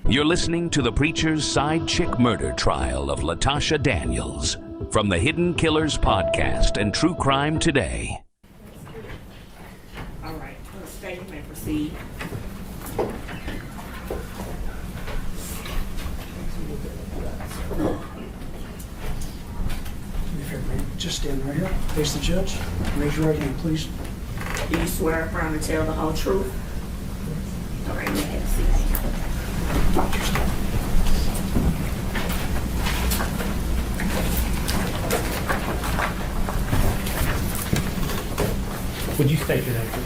You're listening to the preacher's side chick murder trial of Latoshia Daniels from the Hidden Killers podcast and True Crime Today. All right, State, you may proceed. Just stand right here, face the judge. Raise your right hand, please. Do you swear affirm to tell the whole truth? All right, you may have a seat. Would you state your name, please?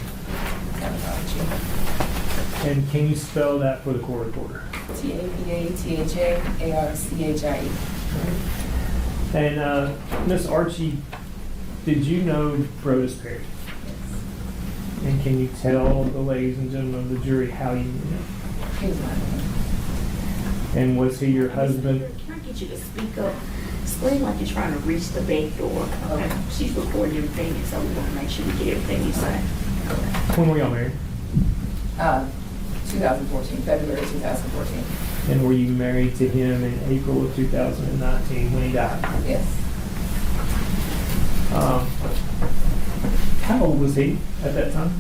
And can you spell that for the court reporter? T-A-P-A-T-H-A-A-R-C-H-I-E. And Miss Archie, did you know Brodes Perry? Yes. And can you tell the ladies and gentlemen of the jury how you knew him? He was my man. And was he your husband? Can I get you to speak up? Scream like you're trying to reach the back door. Okay. She's recording everything, so we want to make sure we get everything you say. When were y'all married? 2014, February 2014. And were you married to him in April of 2019 when he died? Yes. How old was he at that time?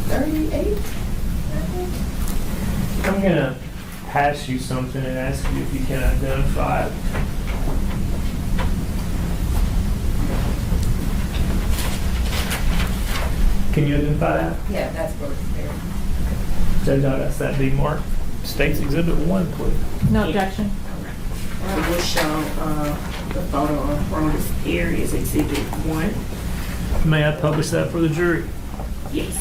38, I think. I'm going to pass you something and ask you if you can identify it. Can you identify that? Yeah, that's Brodes Perry. Judge, I'd ask that be marked. State's Exhibit 1, please. No objection. We'll show the photo of Brodes Perry as Exhibit 1. May I publish that for the jury? Yes.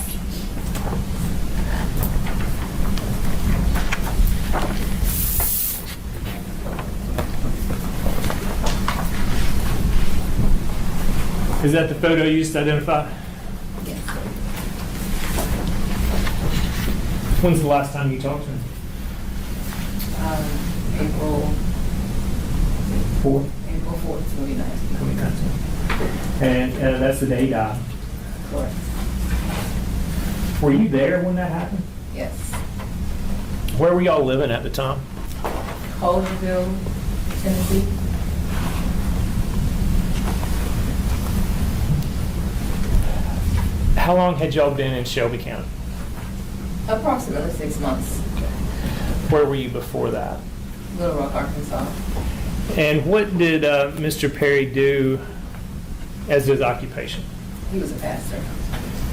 Is that the photo you used to identify? Yes. When's the last time you talked to him? April 4th, April 4th, 2019. 2019. And that's the day he died. Correct. Were you there when that happened? Yes. Where were y'all living at the time? Collierville, Tennessee. How long had y'all been in Shelby County? Approximately 6 months. Where were you before that? Little Rock, Arkansas. And what did Mr. Perry do as his occupation? He was a pastor.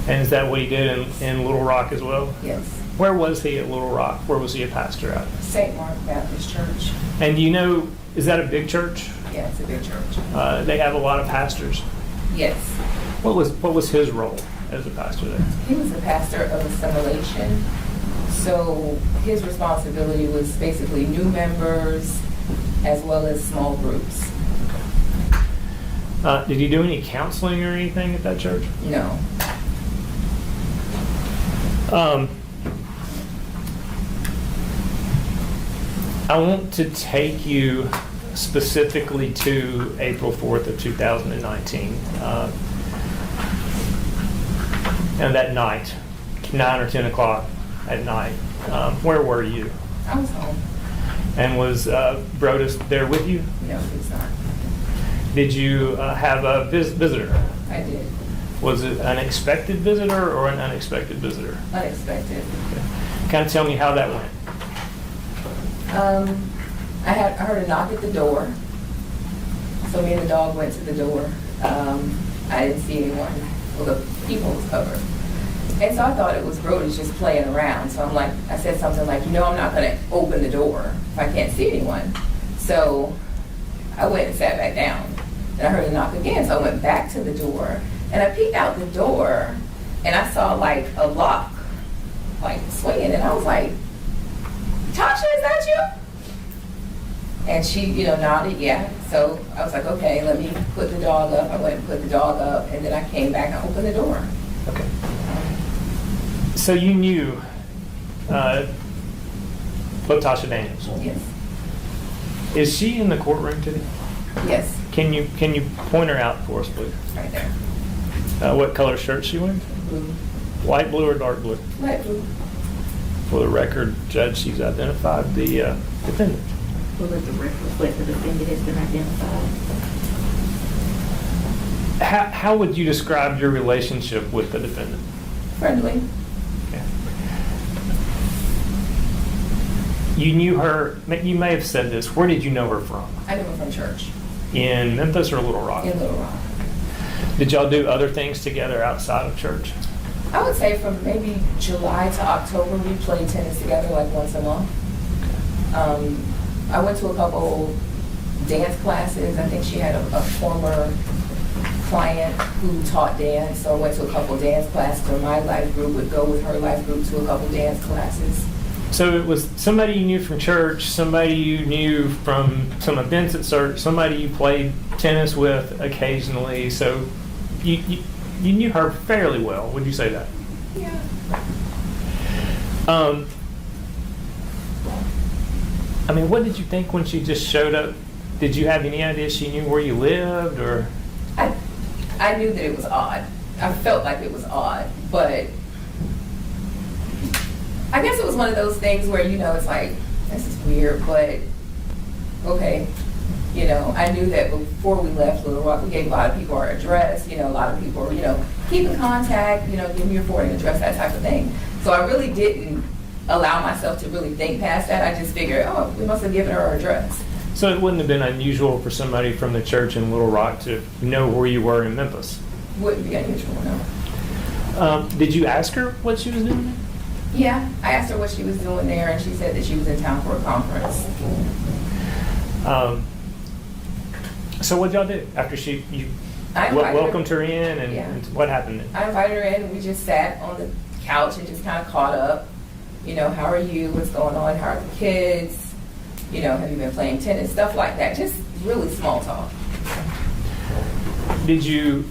And is that what he did in Little Rock as well? Yes. Where was he at Little Rock? Where was he a pastor at? St. Mark Baptist Church. And do you know, is that a big church? Yeah, it's a big church. They have a lot of pastors. Yes. What was his role as a pastor there? He was a pastor of assimilation. So his responsibility was basically new members as well as small groups. Did he do any counseling or anything at that church? No. I want to take you specifically to April 4th of 2019. And that night, 9 or 10 o'clock at night, where were you? I was home. And was Brodes there with you? No, he's not. Did you have a visitor? I did. Was it an expected visitor or an unexpected visitor? Unexpected. Kind of tell me how that went. I heard a knock at the door. So me and the dog went to the door. I didn't see anyone. Well, the people was covered. And so I thought it was Brodes just playing around. So I said something like, I'm not going to open the door if I can't see anyone. So I went and sat back down. And I heard a knock again. So I went back to the door. And I peeked out the door. And I saw like a lock, like swinging. And I was like, Tasha, is that you? And she, nodded, yeah. So I was like, okay, let me put the dog up. I went and put the dog up. And then I came back and opened the door. Okay. So you knew Latoshia Daniels. Yes. Is she in the courtroom today? Yes. Can you point her out for us, please? Right there. What color shirt she wearing? Blue. Light blue or dark blue? Light blue. For the record, Judge, she's identified the defendant. Will let the record reflect the defendant has been identified. How would you describe your relationship with the defendant? Friendly. Okay. You knew her, you may have said this, where did you know her from? I knew her from church In Memphis or Little Rock? in Little Rock. Did y'all do other things together outside of church? I would say from maybe July to October, we played tennis together like once a month. I went to a couple dance classes. I think she had a former client who taught dance, so I went to a couple dance classes, or my life group would go with her life group to a couple dance classes. So it was somebody you knew from church, somebody you knew from some events at church, somebody you played tennis with occasionally. So you knew her fairly well. Would you say that? Yeah. I mean, what did you think when she just showed up? Did you have any idea she knew where you lived, or? I knew that it was odd. I felt like it was odd, but I guess it was one of those things where, it's like, this is weird, but okay. I knew that before we left Little Rock, we gave a lot of people our address. A lot of people were, keep in contact, give me your forwarding address, that type of thing. So I really didn't allow myself to really think past that. I just figured, we must have given her our address. So it wouldn't have been unusual for somebody from the church in Little Rock to know where you were in Memphis? Wouldn't be unusual, no. Did you ask her what she was doing there? Yeah, I asked her what she was doing there, and she said that she was in town for a conference. So what y'all do after you I invited welcomed her in, and, Yeah. and what happened then? I invited her in, and we just sat on the couch and just kind of caught up. How are you? What's going on? How are the kids? Have you been playing tennis? Stuff like that. Just really small talk. Did you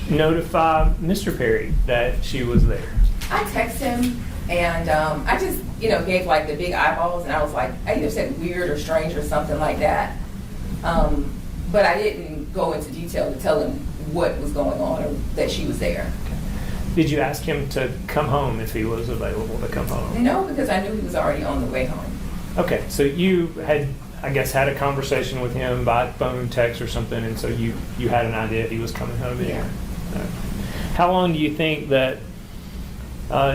notify Mr. Perry that she was there? I texted him, and I just, gave like the big eyeballs, and I was like, I either said weird or strange or something like that. But I didn't go into detail to tell him what was going on or that she was there. Did you ask him to come home if he was available to come home? No, because I knew he was already on the way home. Okay, so you had, I guess, had a conversation with him by phone, text, or something, and so you had an idea he was coming home. Yeah. How long do you think that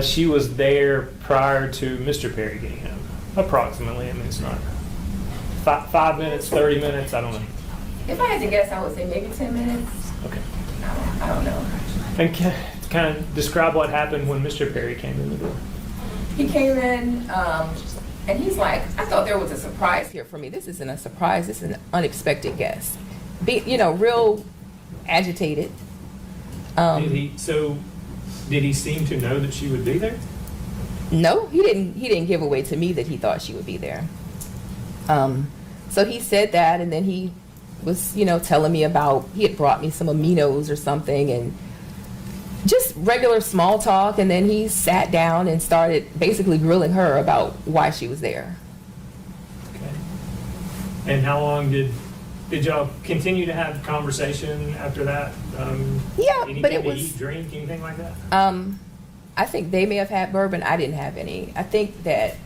she was there prior to Mr. Perry getting home? Approximately. I mean, it's not 5 minutes, 30 minutes. I don't know. If I had to guess, I would say maybe 10 minutes. Okay. I don't know. And kind of describe what happened when Mr. Perry came in the door. He came in, and he's like, I thought there was a surprise here for me. This isn't a surprise. This is an unexpected guest. Real agitated. Did he seem to know that she would be there? No, he didn't give away to me that he thought she would be there. So he said that, and then he was, telling me about, he had brought me some aminos or something, and just regular small talk, and then he sat down and started basically grilling her about why she was there. Okay. And how long did y'all continue to have conversation after that? Yeah, anything but it to was eat, drink, anything like that? I think they may have had bourbon. I didn't have any. I think that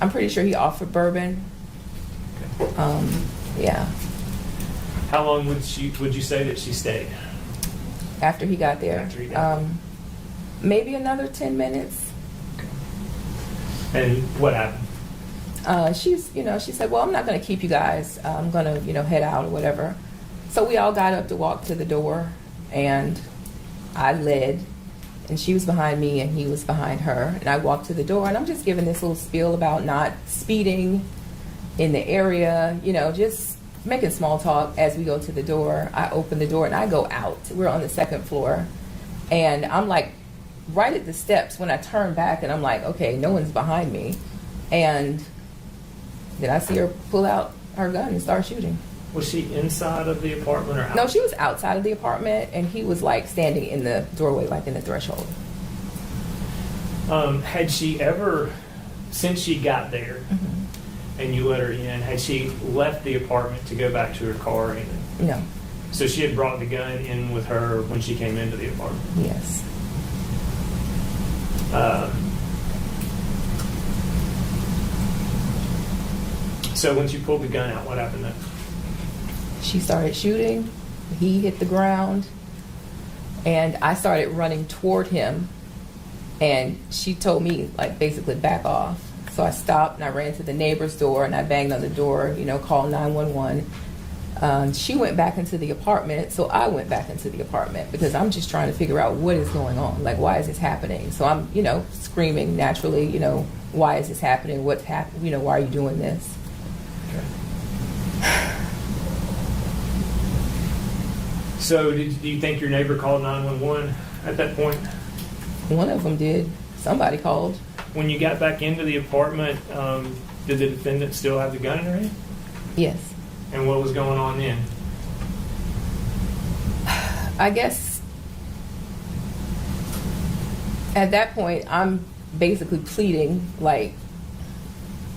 I'm pretty sure he offered bourbon. Okay. Yeah. How long would you say that she stayed? After he got there. After he got there. Maybe another 10 minutes. And what happened? She said, well, I'm not going to keep you guys. I'm going to, head out or whatever. So we all got up to walk to the door, and I led, and she was behind me, and he was behind her. And I walked to the door, and I'm just giving this little spiel about not speeding in the area, just making small talk as we go to the door. I open the door, and I go out. We're on the second floor, and I'm like right at the steps when I turn back, and I'm like, okay, no one's behind me. And then I see her pull out her gun and start shooting. Was she inside of the apartment or out? No, she was outside of the apartment, and he was like standing in the doorway, like in the threshold. Had she ever, since she got there, and you let her in, had she left the apartment to go back to her car or anything? No. So she had brought the gun in with her when she came into the apartment? Yes. So once you pulled the gun out, what happened next? She started shooting. He hit the ground. And I started running toward him. And she told me, like, basically back off. So I stopped and I ran to the neighbor's door and I banged on the door, called 911. She went back into the apartment, so I went back into the apartment because I'm just trying to figure out what is going on. Like, why is this happening? So I'm, screaming naturally, why is this happening? What's happening? Why are you doing this? So do you think your neighbor called 911 at that point? One of them did. Somebody called. When you got back into the apartment, did the defendant still have the gun in her hand? Yes. And what was going on then? I guess at that point, I'm basically pleading, like,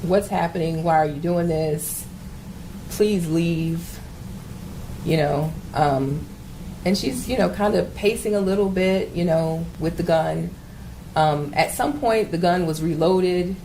what's happening? Why are you doing this? Please leave. And she's, kind of pacing a little bit, with the gun. At some point, the gun was reloaded.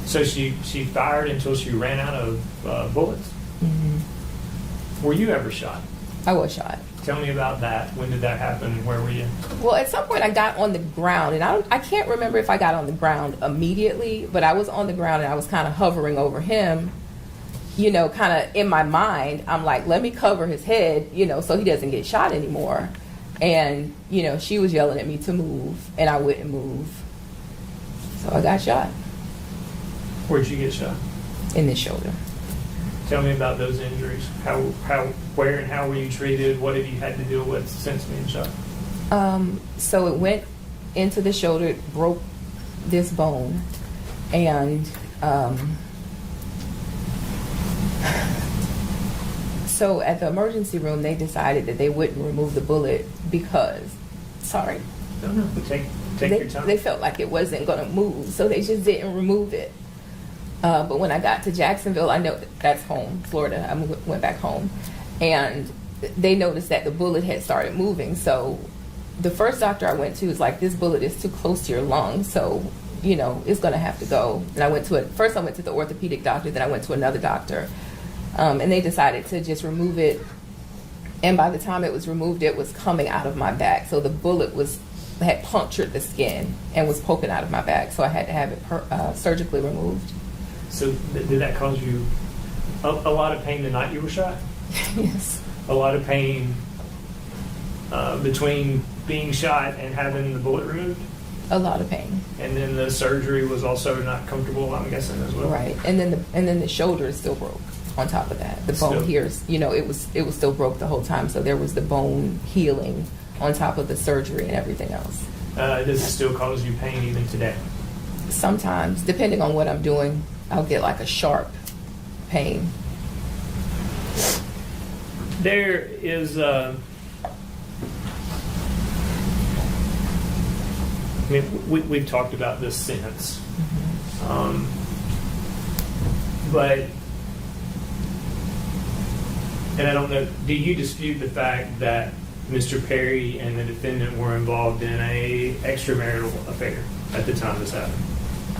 So she fired until she ran out of bullets? Mm-hmm. Were you ever shot? I was shot. Tell me about that. When did that happen? Where were you? Well, at some point I got on the ground, and I can't remember if I got on the ground immediately, but I was on the ground and I was kind of hovering over him, kind of in my mind. I'm like, let me cover his head, so he doesn't get shot anymore. And, she was yelling at me to move, and I wouldn't move. So I got shot. Where'd you get shot? In the shoulder. Tell me about those injuries. Where and how were you treated? What have you had to deal with since being shot? So it went into the shoulder, it broke this bone, and so at the emergency room, they decided that they wouldn't remove the bullet because, No, take your time. They felt like it wasn't going to move, so they just didn't remove it. But when I got to Jacksonville, I know that's home, Florida. I went back home, and they noticed that the bullet had started moving. So the first doctor I went to was like, this bullet is too close to your lung, so it's going to have to go. And I went to first I went to the orthopedic doctor, then I went to another doctor, and they decided to just remove it. And by the time it was removed, it was coming out of my back. So the bullet had punctured the skin and was poking out of my back. So I had to have it surgically removed. So did that cause you a lot of pain the night you were shot? Yes. A lot of pain between being shot and having the bullet removed? A lot of pain. And then the surgery was also not comfortable, I'm guessing, as well. Right. And then the shoulder is still broke on top of that. The bone here is, it was still broke the whole time, so there was the bone healing on top of the surgery and everything else. Does it still cause you pain even today? Sometimes, depending on what I'm doing, I'll get like a sharp pain. There is, we've talked about this since, but, and I don't know, do you dispute the fact that Mr. Perry and the defendant were involved in a extramarital affair at the time this happened?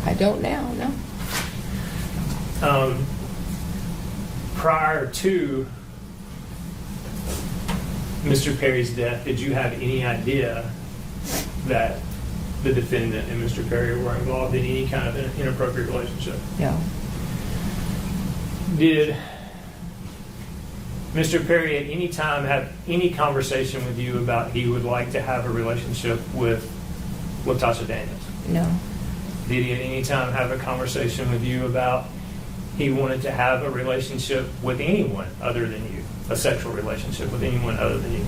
I don't now, no. Prior to Mr. Perry's death, did you have any idea that the defendant and Mr. Perry were involved in any kind of an inappropriate relationship? No. Did Mr. Perry at any time have any conversation with you about he would like to have a relationship with Latoshia Daniels? No. Did he at any time have a conversation with you about he wanted to have a relationship with anyone other than you, a sexual relationship with anyone other than you?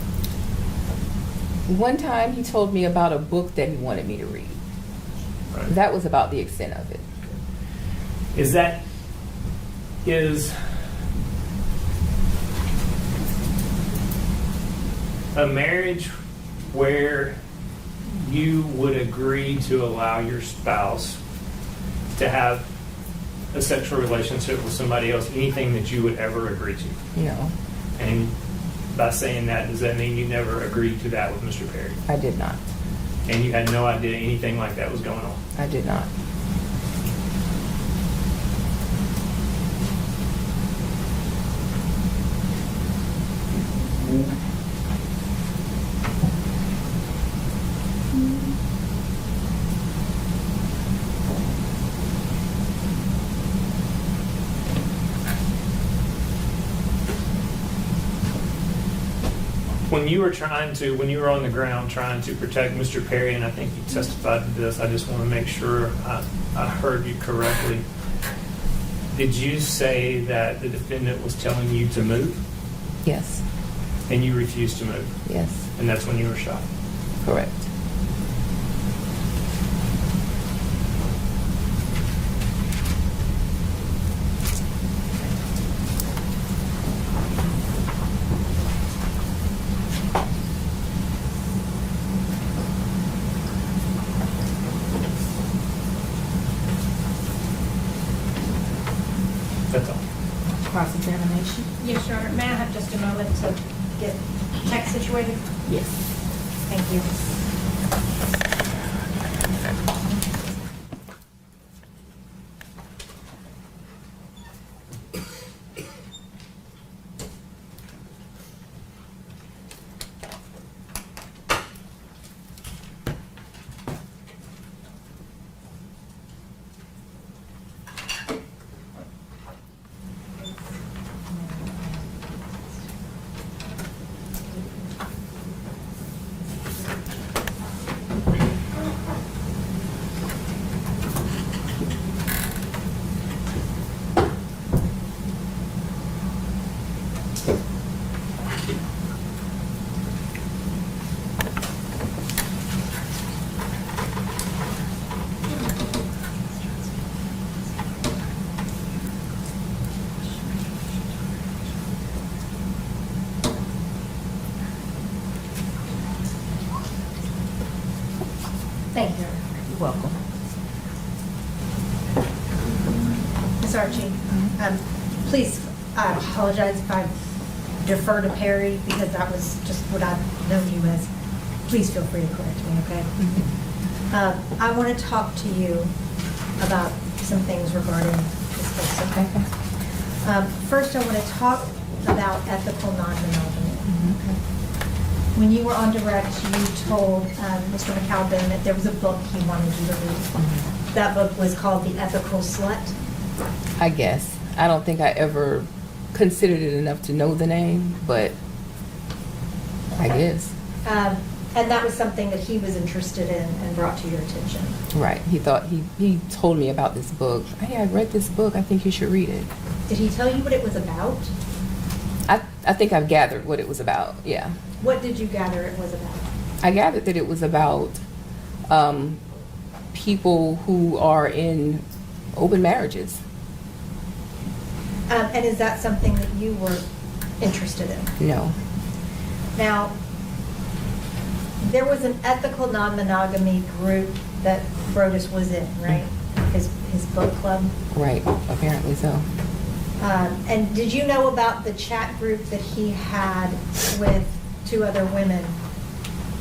One time he told me about a book that he wanted me to read. Right. That was about the extent of it. Is a marriage where you would agree to allow your spouse to have a sexual relationship with somebody else, anything that you would ever agree to? No. And by saying that, does that mean you never agreed to that with Mr. Perry? I did not. And you had no idea anything like that was going on? I did not. When you were on the ground trying to protect Mr. Perry, and I think you testified to this, I just want to make sure I heard you correctly. Did you say that the defendant was telling you to move? Yes. And you refused to move? Yes. And that's when you were shot? Correct. That's all. Cross-examination? Yes, Your Honor. May I have just a moment to get text situated? Yes. Thank you. Thank you. You're welcome. Ms. Archie, please, I apologize if I defer to Perry because that was just what I've known you as. Please feel free to correct me, okay? I want to talk to you about some things regarding this case, okay? First, I want to talk about ethical non-monogamy. When you were on direct, you told Mr. McAlvin that there was a book he wanted you to read. That book was called The Ethical Slut. I guess. I don't think I ever considered it enough to know the name, but I guess. And that was something that he was interested in and brought to your attention. Right. He told me about this book. Hey, I read this book. I think you should read it. Did he tell you what it was about? I think I've gathered what it was about, yeah. What did you gather it was about? I gathered that it was about people who are in open marriages. And is that something that you were interested in? No. Now, there was an ethical non-monogamy group that Brodes was in, right? His book club? Right, apparently so. And did you know about the chat group that he had with 2 other women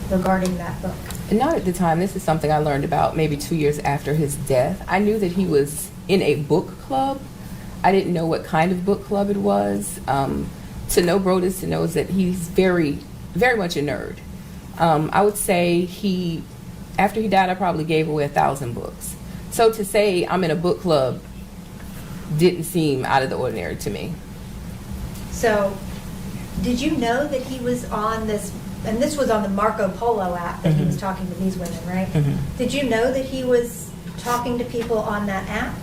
regarding that book? Not at the time. This is something I learned about maybe 2 years after his death. I knew that he was in a book club. I didn't know what kind of book club it was. To know Brodes, to know is that he's very, very much a nerd. I would say after he died, I probably gave away 1,000 books. So to say I'm in a book club didn't seem out of the ordinary to me. So, did you know that he was on this, and this was on the Marco Polo app that he was talking to these women, right? Did you know that he was talking to people on that app?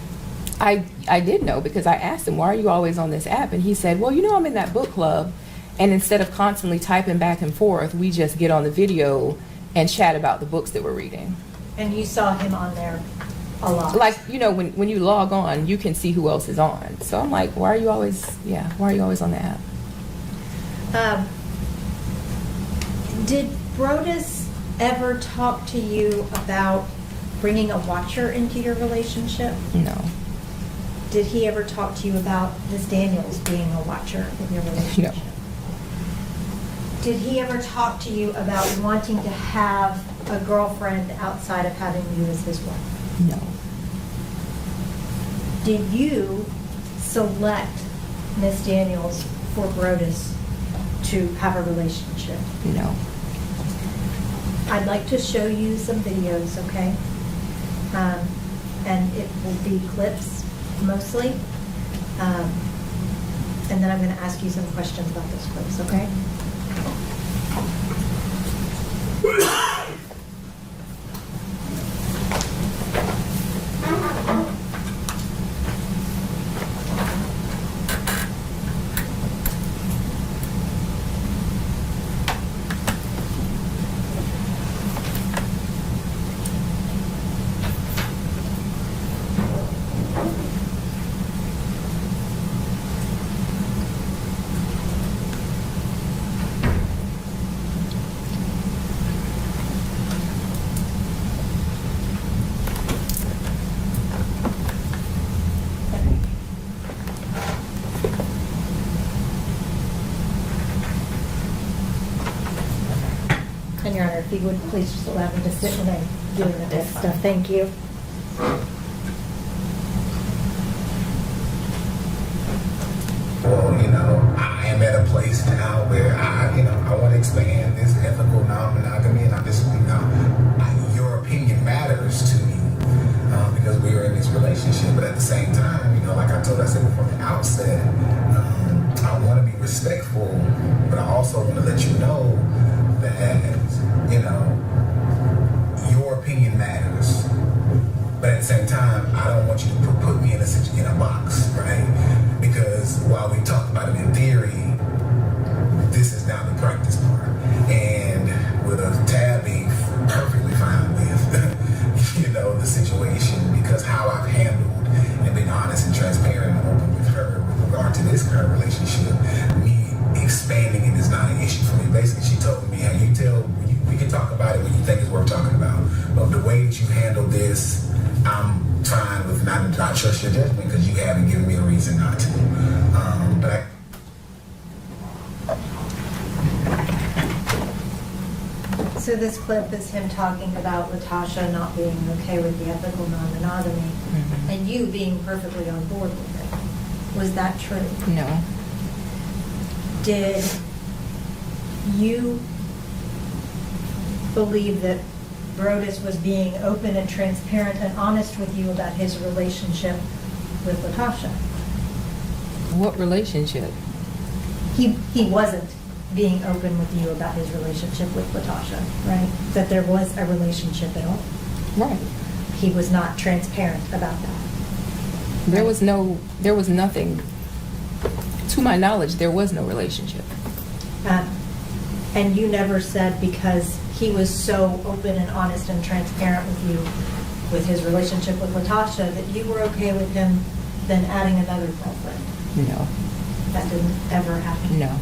I did know because I asked him, why are you always on this app? And he said, well, I'm in that book club, and instead of constantly typing back and forth, we just get on the video and chat about the books that we're reading. And you saw him on there a lot? Like, when you log on, you can see who else is on. So I'm like, why are you always on the app? Did Brodes ever talk to you about bringing a watcher into your relationship? No. Did he ever talk to you about Ms. Daniels being a watcher in your relationship? No. Did he ever talk to you about wanting to have a girlfriend outside of having you as his wife? No. Did you select Ms. Daniels for Brodes to have a relationship? No. I'd like to show you some videos, okay? And it will be clips mostly. And then I'm going to ask you some questions about those clips, okay? And Your Honor, if you would please just allow me to sit when I'm doing the test stuff. Thank you. Well, I am at a place now where I want to expand this ethical non-monogamy, and I'm just, your opinion matters to me because we are in this relationship. But at the same time, like I said from the outset, I want to be respectful, but I also want to let you know that, your opinion matters. But at the same time, I don't want you to put me in a box, right? Because while we talked about it in theory, this is now the practice part. And with a tab being perfectly fine with, the situation, because how I've handled and been honest and transparent and open with her with regard to this current relationship, me expanding it is not an issue for me. Basically, she told me, we can talk about it when you think it's worth talking about. But the way that you handle this, I'm fine with not trust your judgment because you haven't given me a reason not to. So this clip is him talking about Latasha not being okay with the ethical non-monogamy, and you being perfectly on board with it. Was that true? No. Did you believe that Brodes was being open and transparent and honest with you about his relationship with Latasha? What relationship? He wasn't being open with you about his relationship with Latasha, right? That there was a relationship at all. Right. He was not transparent about that. There was nothing, to my knowledge, there was no relationship. And you never said because he was so open and honest and transparent with you with his relationship with Latasha that you were okay with him then adding another girlfriend? No. That didn't ever happen? No.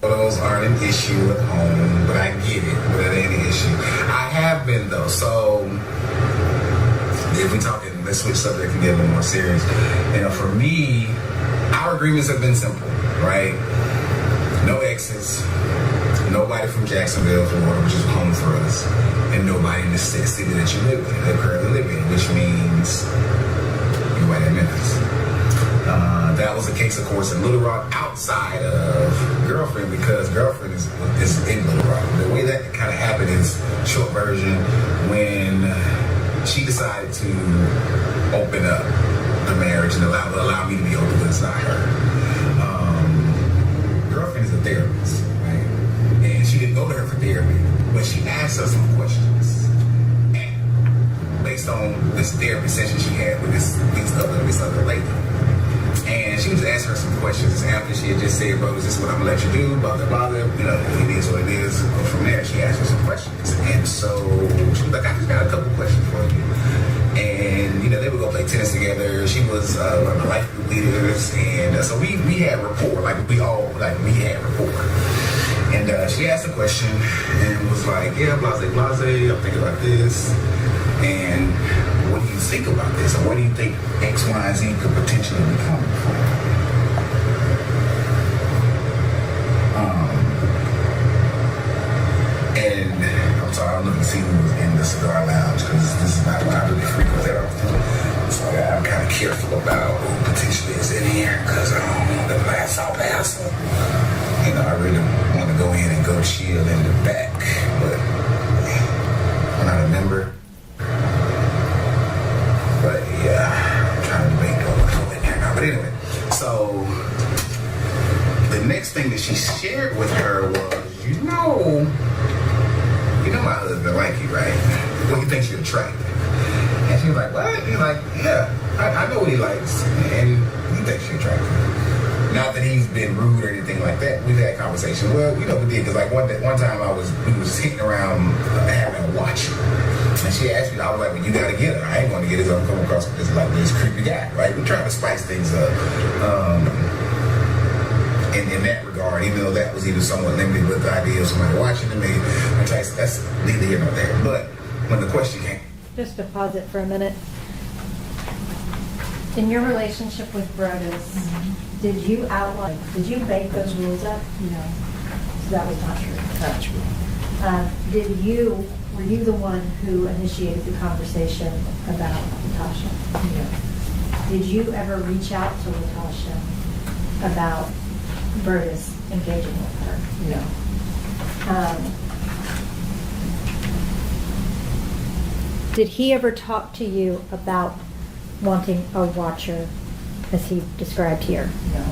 Photos aren't an issue at home, but I get it, but it ain't an issue. I have been though, so if we're talking, let's switch subject and get a little more serious. For me, our agreements have been simple, right? No exes, nobody from Jacksonville, Florida, which is home for us, and nobody in the city that you live in, that currently live in, which means you're right at Memphis. That was the case, of course, in Little Rock outside of Girlfriend, because Girlfriend is in Little Rock. The way that kind of happened is, short version, when she decided to open up the marriage and allow me to be open, but it's not her. Girlfriend is a therapist, right? And she didn't go to her for therapy, but she asked her some questions. And based on this therapy session she had with this other lady. And she was asking her some questions. questions after she had just said, bro, is this what I'm gonna let you do? Blah, blah, blah. You know, it is what it is. But from there, she asked me some questions. And so she was like, I just got a couple questions for you. And, you know, they would go play tennis together. She was one of the life group leaders. And so we had rapport. Like, we had rapport. And she asked a question and was like, yeah, blase, blase, I'm thinking about this. And what do you think about this? Or what do you think X, Y, and Z could potentially become? And I'm sorry, I'm looking to see who was in the cigar lounge because this is not what I really frequent that often. So I'm kind of careful about who potentially is in here because I don't want to pass. You know, I really want to go in and go chill in the back, but I'm not a member. But yeah, I'm trying to debate go in there now. But anyway, so the next thing that she shared with her was, you know my husband like you, right? Well, he thinks you're attractive. And she was like, what? He's like, yeah, I know what he likes, and he thinks you're attractive. Not that he's been rude or anything like that. We've had conversations. Well, you know, we did, because like one time we was hitting around having a watch. And she asked me, I was like, well, you gotta get her. I ain't gonna get it. I'm coming across this like this creepy guy, right? We're trying to spice things up. In that regard, even though that was even somewhat limited with the idea of somebody watching me, that's neither here nor there. But when the question came, Just to pause it for a minute. In your relationship with Brodes, did you make those rules up? No. So that was not true. Not true. Were you the one who initiated the conversation about Latasha? No. Did you ever reach out to Latasha about Brodes engaging with her? No. Did he ever talk to you about wanting a watcher, as he described here? No.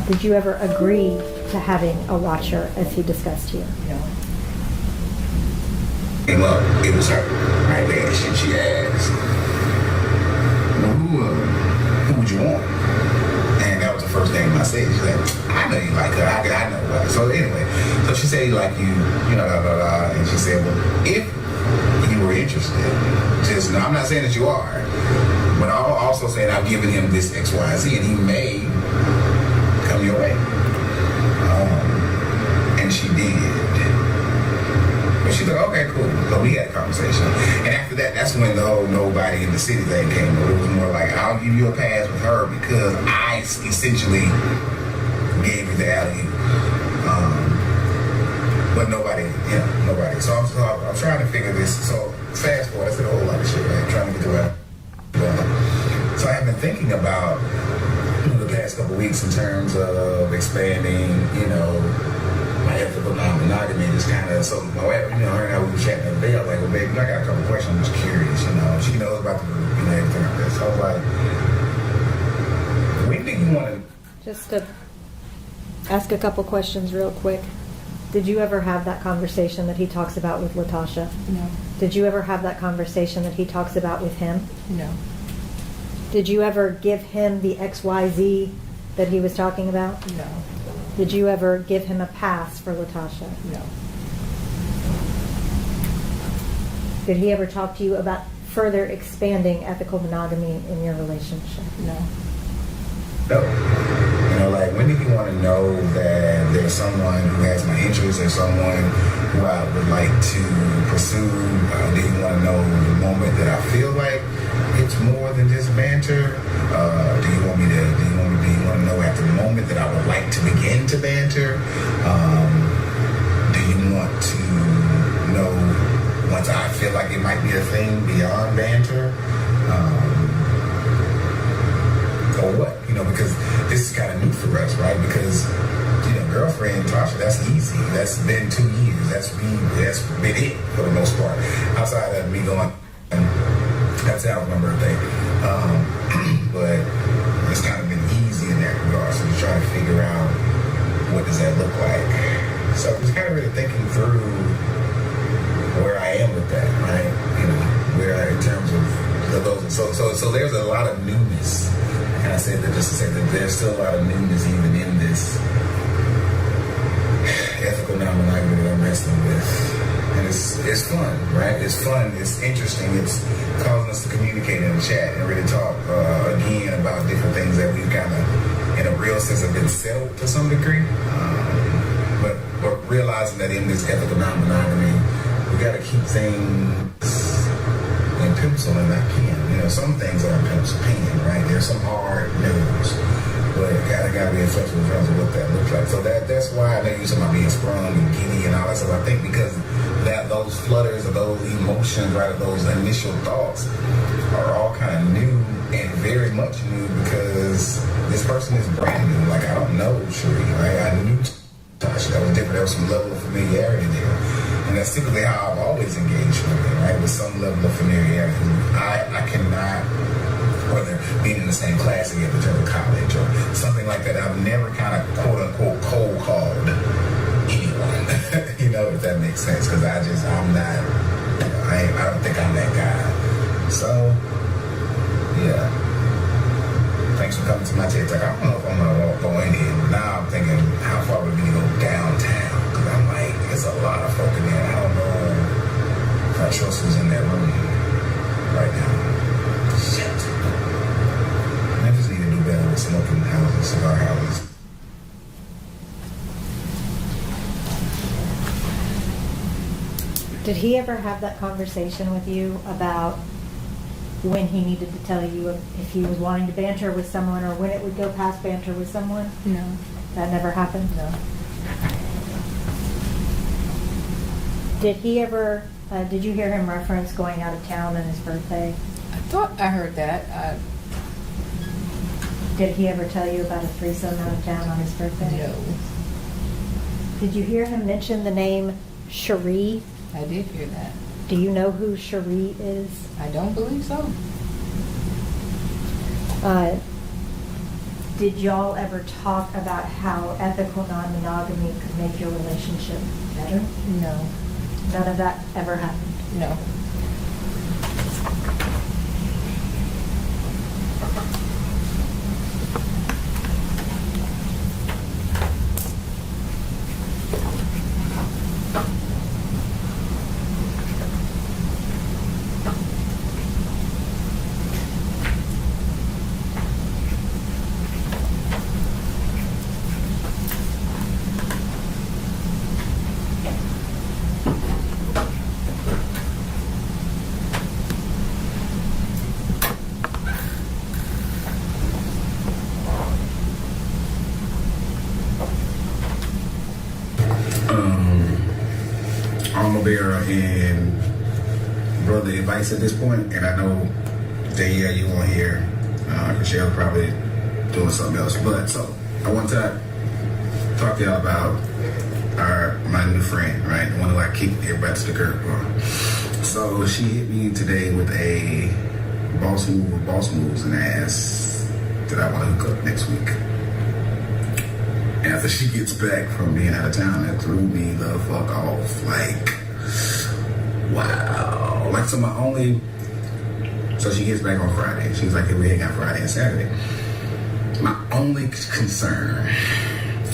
Did you ever agree to having a watcher, as he discussed here? No. came up, it was her right there. She asked, well, who would you want? And that was the first thing I said. She said, I know you like her. How could I know about it? So anyway, so she said, like you know, blah, blah, blah. And she said, well, if you were interested, just know, I'm not saying that you are, but I'm also saying I've given him this X, Y, and Z, and he may come your way. And she did. But she thought, okay, cool. So we had a conversation. And after that, that's when the whole nobody in the city thing came up. It was more like, I'll give you a pass with her because I essentially gave you the alley. But nobody. So I'm trying to figure this. So fast forward, I said a whole lot of shit, right? I'm trying to get to where I'm going. So I've been thinking about the past couple weeks in terms of expanding, my ethical non-monogamy. Just kind of, so my wife, her and I, we were chatting the other day. I was like, well, baby, I got a couple questions. I'm just curious, She knows about the group, everything like that. So I was like, when do you want to... Just to ask a couple questions real quick. Did you ever have that conversation that he talks about with Latasha? No. Did you ever have that conversation that he talks about with him? No. Did you ever give him the XYZ that he was talking about? No. Did you ever give him a pass for Latasha? No. Did he ever talk to you about further expanding ethical monogamy in your relationship? No. No. Like, when do you want to know that there's someone who has my interest or someone who I would like to pursue? Do you want to know the moment that I feel like it's more than just banter? Do you want to know at the moment that I would like to begin to banter? Do you want to know once I feel like it might be a thing beyond banter? Or what? Because this is kind of new for us, right? Because, girlfriend, Tasha, that's easy. That's been 2 years. That's been it for the most part. Outside of me going, that's out my birthday. But it's kind of been easy in that regard. So just trying to figure out what does that look like. So just kind of really thinking through where I am with that, right? Where in terms of those. So there's a lot of newness. I kind of said that just to say that there's still a lot of newness even in this ethical non-monogamy that I'm wrestling with. And it's fun, right? It's fun, it's interesting, it's causing us to communicate in the chat and really talk again about different things that we've kind of, in a real sense, have been settled to some degree. But realizing that in this ethical non-monogamy, we got to keep things in pencil and not pen. You know, some things are in pencil pen, right? There's some hard news, but I got to be flexible in terms of what that looks like. So that's why I know you talking about being sprung and giddy and all that stuff. I think because that those flutters or those emotions, right, or those initial thoughts are all kind of new and very much new because this person is brand new. Like, I don't know Sheree, right? I knew Tasha. That was different. There was some level of familiarity there. And that's typically how I've always engaged women, right? With some level of familiarity. I cannot, whether being in the same class together in terms of college or something like that, I've never kind of quote-unquote cold called anyone, you know, if that makes sense. Because I'm not, you know, I don't think I'm that guy. So, yeah. Thanks for coming to my TED Talk. I don't know if I'm going to go in here. Now I'm thinking, how far would we go downtown? Because I'm like, there's a lot of folk in there. I don't know if I trust who's in that room right now. Shit. Memphis need to do better with smoking houses, cigar houses. Did he ever have that conversation with you about when he needed to tell you if he was wanting to banter with someone or when it would go past banter with someone? No. That never happened? No. Did he ever, did you hear him reference going out of town on his birthday? I thought I heard that. Did he ever tell you about a threesome out of town on his birthday? No. Did you hear him mention the name Cherie? I did hear that. Do you know who Cherie is? I don't believe so. Did y'all ever talk about how ethical non-monogamy could make your relationship better? No. None of that ever happened? No. Bearer and brother advice at this point, and I know Danielle, you won't hear. Michelle probably doing something else, but so I want to talk to y'all about my new friend, right? The one who I kicked everybody to the curb on. So she hit me today with a boss moves and asked that I want to hook up next week. After she gets back from being out of town, that threw me the fuck off. Like, wow. Like, so she gets back on Friday. She was like, hey, we hang out Friday and Saturday. My only concern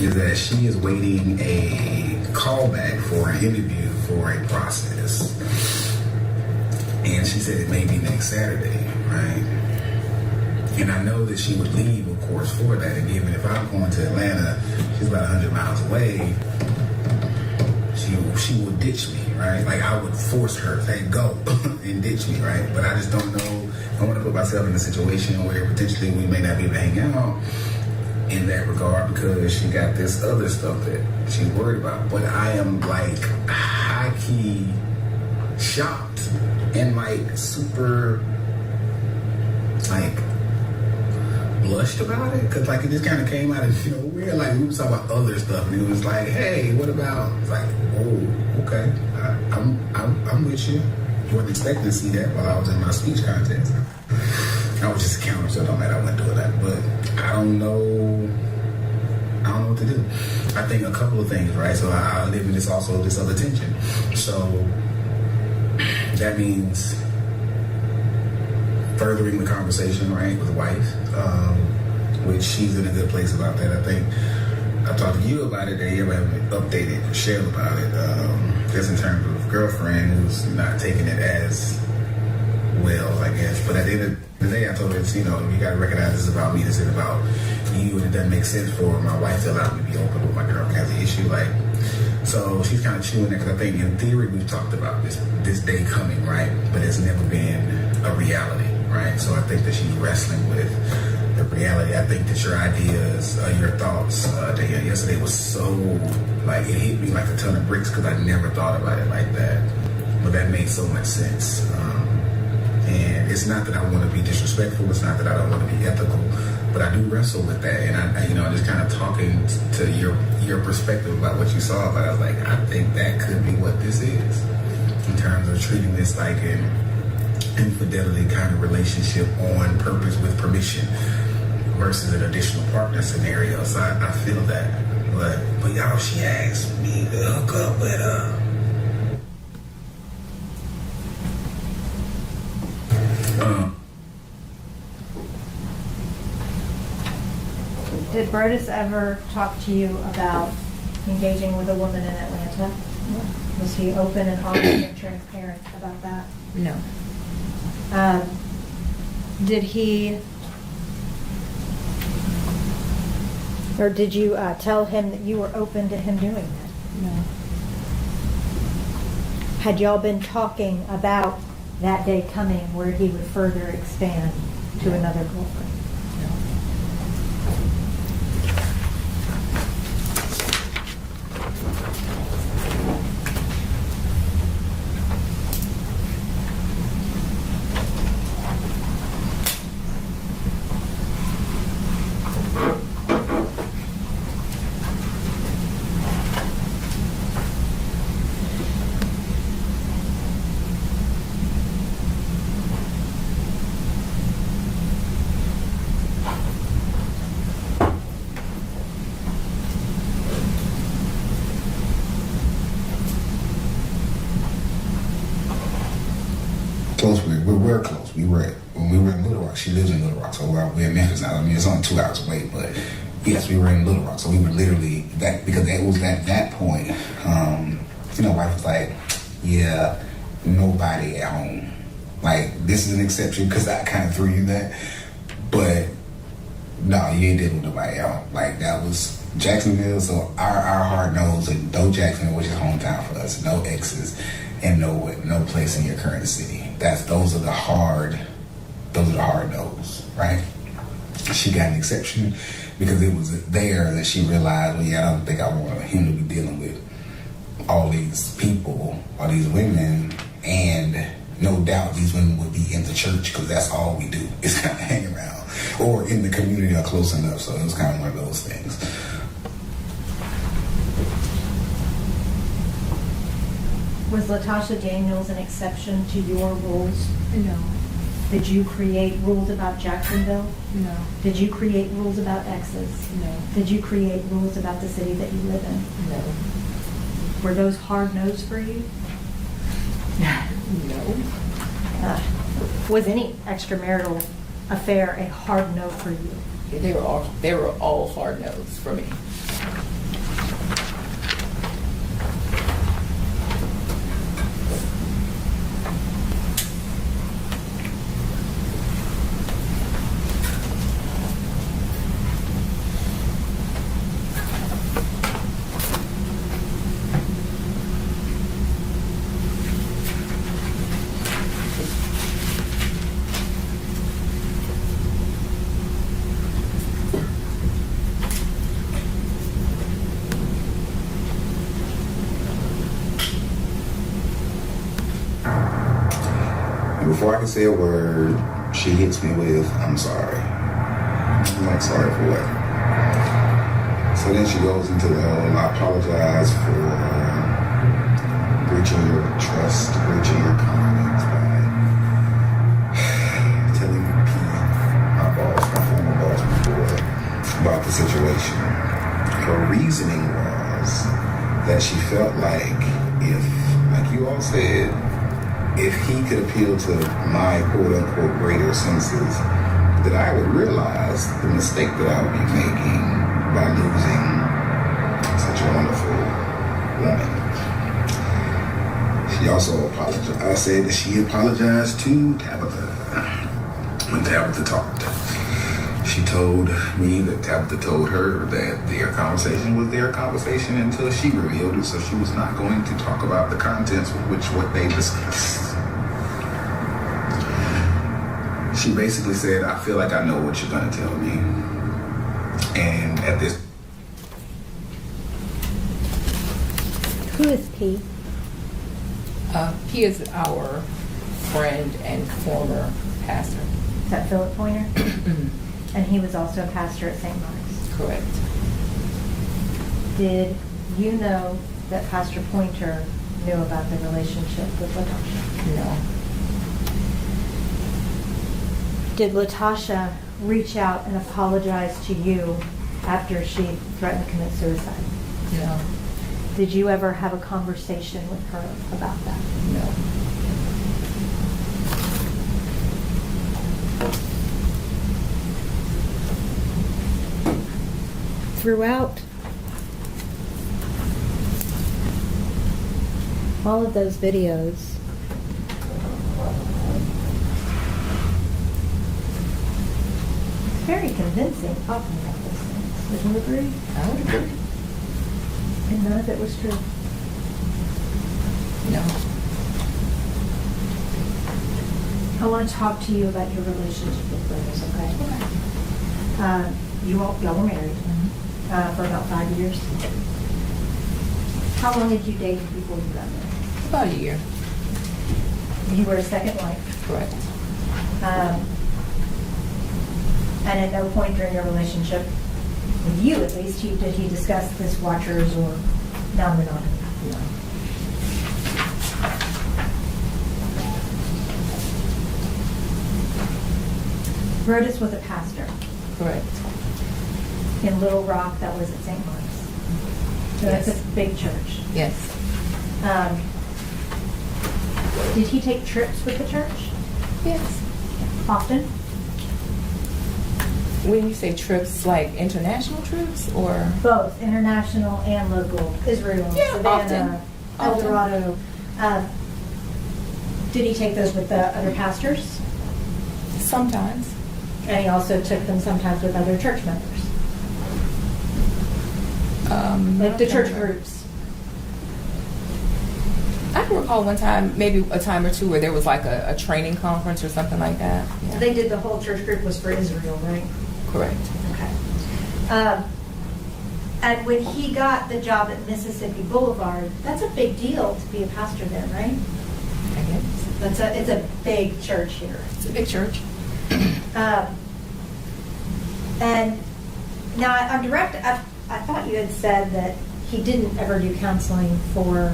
is that she is waiting a callback for an interview for a process. And she said it may be next Saturday, right? And I know that she would leave, of course, for that. And given if I'm going to Atlanta, she's about 100 miles away, she would ditch me, right? Like, I would force her, say, go, and ditch me, right? But I just don't know. I want to put myself in a situation where potentially we may not be able to hang out in that regard because she got this other stuff that she's worried about. But I am, like, high-key shocked and, like, super, like, blushed about it, because like it just kind of came out of nowhere. Like, we were talking about other stuff and it was like, hey, what about, it's like, oh, okay, I'm with you. You wasn't expecting to see that while I was in my speech contest. I was just a counter, so it don't matter, I went through that. But I don't know what to do. I think a couple of things, right? So I live in this other tension. So that means furthering the conversation, right, with the wife, which she's in a good place about that. I think I talked to you about it, and you haven't updated Shell about it. Just in terms of girlfriend who's not taking it as well, I guess. But at the end of the day, I told her, you know, you gotta recognize this is about me, this is about you, and it doesn't make sense for my wife to allow me to be open with my girlfriend has an issue. Like, so she's kind of chewing that, because I think in theory we've talked about this day coming, right? But it's never been a reality, right? So I think that she's wrestling with the reality. I think that your ideas, your thoughts yesterday was so, like, it hit me like a ton of bricks, because I never thought about it like that. But that made so much sense. And it's not that I want to be disrespectful, it's not that I don't want to be ethical, but I do wrestle with that. And I just kind of talking to your perspective about what you saw, but I was like, I think that could be what this is, in terms of treating this like an infidelity kind of relationship on purpose with permission versus an additional partner scenario. So I feel that. But y'all, she asked me to hook up with her. Did Brodes ever talk to you about engaging with a woman in Atlanta? No. Was he open and honest and transparent about that? No. Did he, or did you tell him that you were open to him doing that? No. Had y'all been talking about that day coming where he would further expand to another girlfriend? We're close. When we were in Little Rock, she lives in Little Rock, so we're in Memphis now. I mean, it's only 2 hours away, but yes, we were in Little Rock, so we were literally that, because it was at that point. Wife was like, "Yeah, nobody at home. Like, this is an exception," because I kind of threw you that, but no, you ain't dealing with nobody at home. Like, that was Jacksonville, so our hard nose, and no Jacksonville, which is hometown for us, no exes, and no place in your current city. Those are the hard no's, right? She got an exception because it was there that she realized, well, yeah, I don't think I want him to be dealing with all these people, all these women, and no doubt these women would be in the church, because that's all we do is kind of hang around, or in the community or close enough. So it was kind of one of those things. Was Latoshia Daniels an exception to your rules? No. Did you create rules about Jacksonville? No. Did you create rules about exes? No. Did you create rules about the city that you live in? No. Were those hard no's for you? No. Was any extramarital affair a hard no for you? They were all hard no's for me. Before I can say a word, she hits me with, "I'm sorry." I'm like, "Sorry for what?" So then she goes into the whole, "I apologize for breaching your trust, breaching your confidence by telling my former boss before, about the situation." Her reasoning was that she felt like like you all said, if he could appeal to my quote-unquote greater senses, that I would realize the mistake that I would be making by losing such a wonderful woman. She also apologized. I said that she apologized to Tabitha when Tabitha talked. She told me that Tabitha told her that their conversation was their conversation until she revealed it, so she was not going to talk about the contents with which what they discussed. She basically said, I feel like I know what you're going to tell me. And at this... Who is P? He is our friend and former pastor. Is that Philip Pointer? And he was also a pastor at St. Mark's. Correct. Did you know that Pastor Pointer knew about the relationship with Latasha? No. Did Latasha reach out and apologize to you after she threatened to commit suicide? No. Did you ever have a conversation with her about that? No. Throughout all of those videos, very convincing talking about those things. Would you agree? I would agree. And none of it was true. No. I want to talk to you about your relationship with Brodes, okay? Okay. Y'all were married for about 5 years. How long did you date before you got married? About a year. You were a second wife. Correct. And at no point during your relationship, with you at least, did he discuss this watchers or non-monogamy? No. Brodes was a pastor. Correct. In Little Rock, that was at St. Mark's. So Yes. that's a big church. Yes. Did he take trips with the church? Yes. Often? When you say trips, like international trips, or? Both, international and local. Israel, Yeah, Savannah, El often. Dorado. Did he take those with the other pastors? Sometimes. And he also took them sometimes with other church members? Like the church groups? I can recall one time, maybe a time or two, where there was like a training conference or something like that. Yeah. They did, the whole church group was for Israel, right? Correct. Okay. And when he got the job at Mississippi Boulevard, that's a big deal to be a pastor there, right? I guess. It's a big church here. It's a big church. And now on direct, I thought you had said that he didn't ever do counseling for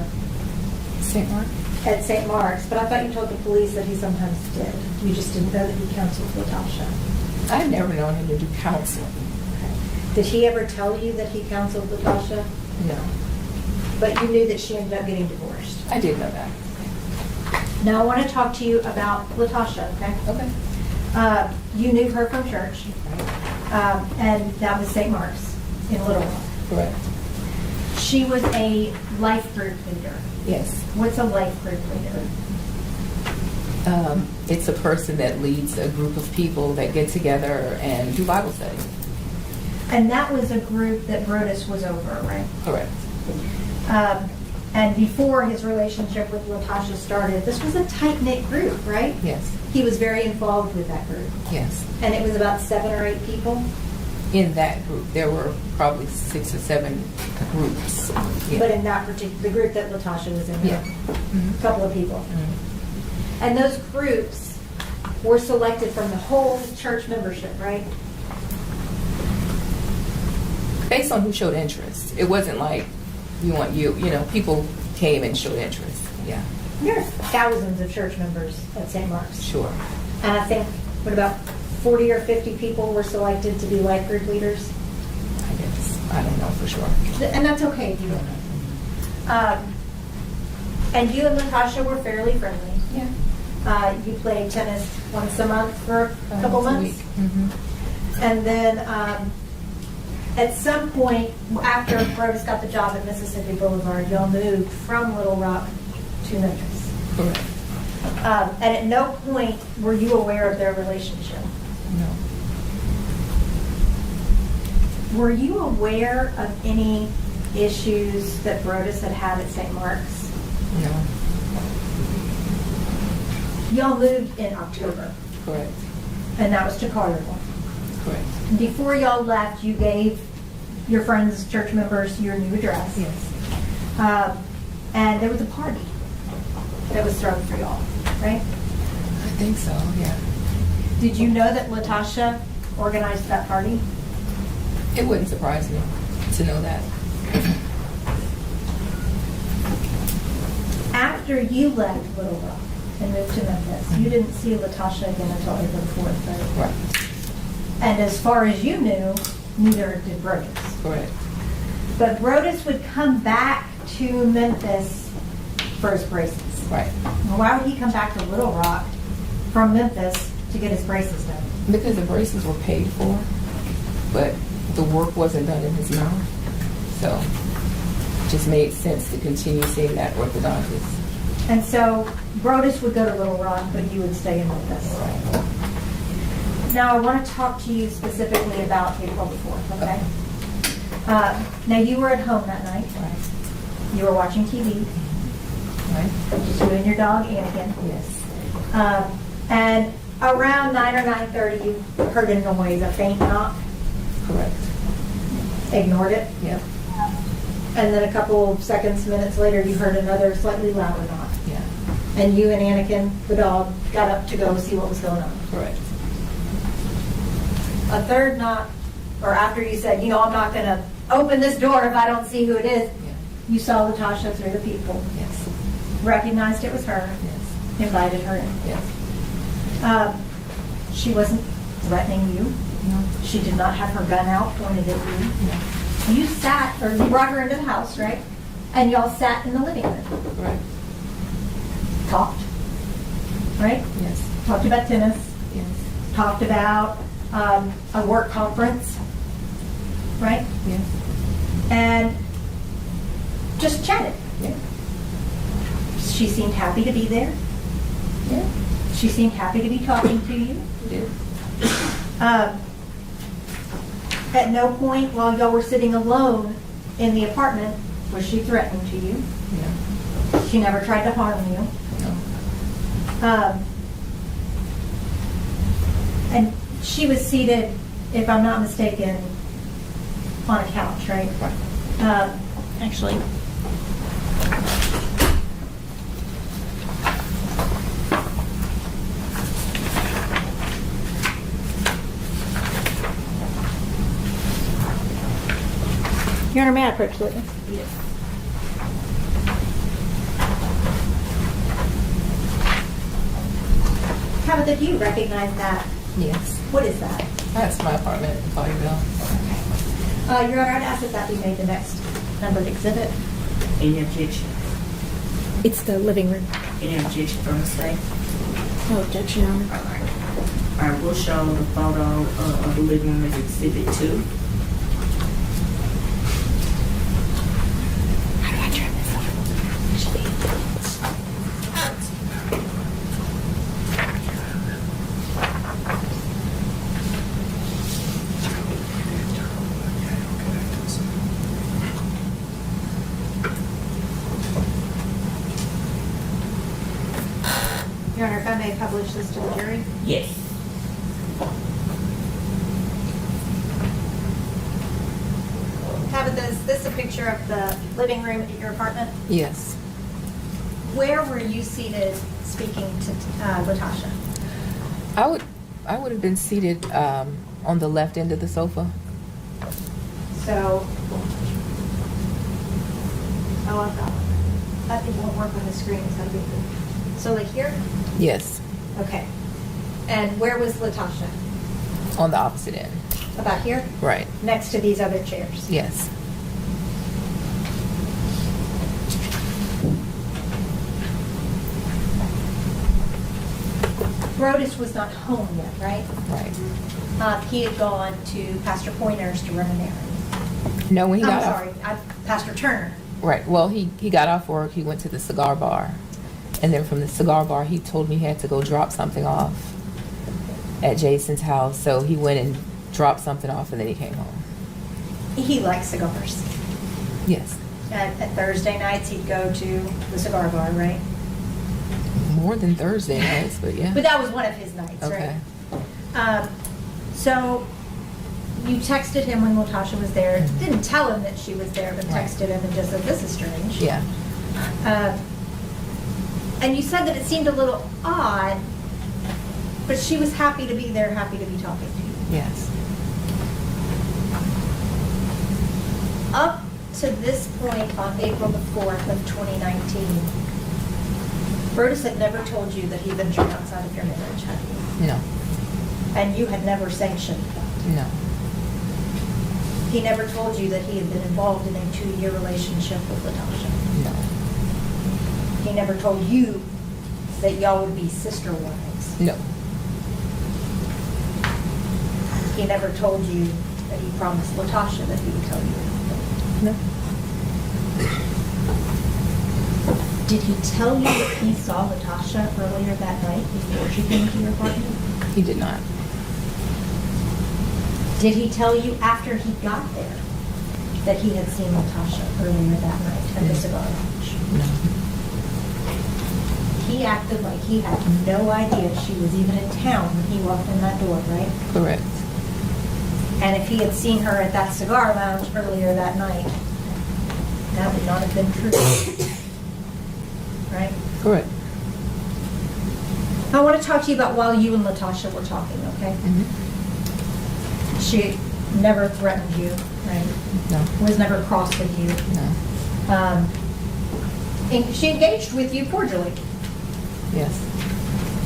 St. Mark? at St. Mark's, but I thought you told the police that he sometimes did. You just didn't know that he counseled Latasha. I've never known him to do counseling. Okay. Did he ever tell you that he counseled Latasha? No. But you knew that she ended up getting divorced. I did know that. Now I want to talk to you about Latasha, okay? Okay. You knew her from church, and that was St. Mark's in Little Rock. Correct. She was a life group leader. Yes. What's a life group leader? It's a person that leads a group of people that get together and do Bible study. And that was a group that Brodes was over, right? Correct. And before his relationship with Latasha started, this was a tight-knit group, right? Yes. He was very involved with that group. Yes. And it was about 7 or 8 people? In that group, there were probably 6 or 7 groups. Yeah. But in that particular, the group that Latasha was in, Yeah. a couple of people. And those groups were selected from the whole church membership, right? Based on who showed interest. It wasn't like people came and showed interest. Yeah. There are thousands of church members at St. Mark's. Sure. And I think, about 40 or 50 people were selected to be life group leaders? I guess. I don't know for sure. And that's okay if you don't know. And you and Latasha were fairly friendly. Yeah. You played tennis once a month for a couple months? Mm-hmm. And then at some point, after Brodes got the job at Mississippi Boulevard, y'all moved from Little Rock to Memphis. Correct. And at no point were you aware of their relationship? No. Were you aware of any issues that Brodes had had at St. Mark's? No. Y'all moved in October, Correct. and that was to Collierville. Correct. Before y'all left, you gave your friends, church members, your new address. Yes. And there was a party that was thrown for y'all, right? I think so, yeah. Did you know that Latosha organized that party? It wouldn't surprise me to know that. After you left Little Rock and moved to Memphis, you didn't see Latosha again until April 4th, right? Right. And as far as you knew, neither did Brodes. Correct. But Brodes would come back to Memphis for his braces. Right. Well, why would he come back to Little Rock from Memphis to get his braces done? Because the braces were paid for, but the work wasn't done in his mouth. So it just made sense to continue seeing that orthodontist. And so Brodes would go to Little Rock, but you would stay in Memphis. Now I want to talk to you specifically about April the 4th, okay? Now you were at home that night. Right. You were watching TV. Right. Just you and your dog, Anakin. Yes. And around 9 or 9:30, you heard a noise, a faint knock. Correct. Ignored it. Yep. And then a couple of seconds, minutes later, you heard another slightly louder knock. Yeah. And you and Anakin, the dog, got up to go see what was going on. Correct. A third knock, or after you said, I'm not going to open this door if I don't see who it is, Yeah. you saw Latosha through the people, Yes. recognized it was her, Yes. invited her in. Yes. She wasn't threatening you. No. She did not have her gun out pointed at you. No. You sat, or you brought her into the house, right? And y'all sat in the living room. Correct. Talked, right? Yes. Talked about tennis. Yes. Talked about a work conference, right? Yes. And just chatted. Yeah. She seemed happy to be there. Yeah. She seemed happy to be talking to you. Yeah. At no point while y'all were sitting alone in the apartment was she threatening to you. Yeah. She never tried to harm you. No. And she was seated, if I'm not mistaken, on a couch, right? Right. Actually. Your Honor, may I approach the witness? Yes. Tabitha, do you recognize that? Yes. What is that? That's my apartment in Collierville. Your Honor, I'd ask that be made the next numbered exhibit. Any objection? It's the living room. Any objection from the state? No objection, Your Honor. All right, we'll show the photo of the living room as exhibit 2. How do I turn this on? Your Honor, if I may publish this to the jury. Yes. Tabitha, is this a picture of the living room at your apartment? Yes. Where were you seated speaking to Latosha? I would have been seated on the left end of the sofa. So, I've got one. That thing won't work on the screen. It's gotta be. So, like here? Yes. Okay. And where was Latosha? On the opposite end. About here? Right. Next to these other chairs? Yes. Brodes was not home yet, right? Right. He had gone to Pastor Pointer's to run an errand. No, when he I'm got sorry, off. Pastor Turner. Right. Well, he got off work. He went to the cigar bar. And then from the cigar bar, he told me he had to go drop something off at Jason's house. So he went and dropped something off, and then he came home. He likes cigars. Yes. At Thursday nights, he'd go to the cigar bar, right? More than Thursday nights, but yeah. But that was one of his nights, Okay. right? So you texted him when Latasha was there. Didn't tell him that she was there, but Right. texted him and just said, "This is strange." Yeah. And you said that it seemed a little odd, but she was happy to be there, happy to be talking to you. Yes. Up to this point on April the 4th of 2019, Brodes had never told you that he ventured outside of your marriage, had he? No. And you had never sanctioned that. No. He never told you that he had been involved in a 2-year relationship with Latasha. No. He never told you that y'all would be sister wives. No. He never told you that he promised Latasha that he would tell you. No. Did he tell you that he saw Latasha earlier that night before she came to your apartment? He did not. Did he tell you after he got there that he had seen Latasha earlier that night at the cigar lounge? No. He acted like he had no idea she was even in town when he walked in that door, right? Correct. And if he had seen her at that cigar lounge earlier that night, that would not have been true. Right? Correct. I want to talk to you about while you and Latasha were talking, okay? Mm-hmm. She never threatened you, right? No. Was never cross with you. No. And she engaged with you cordially. Yes.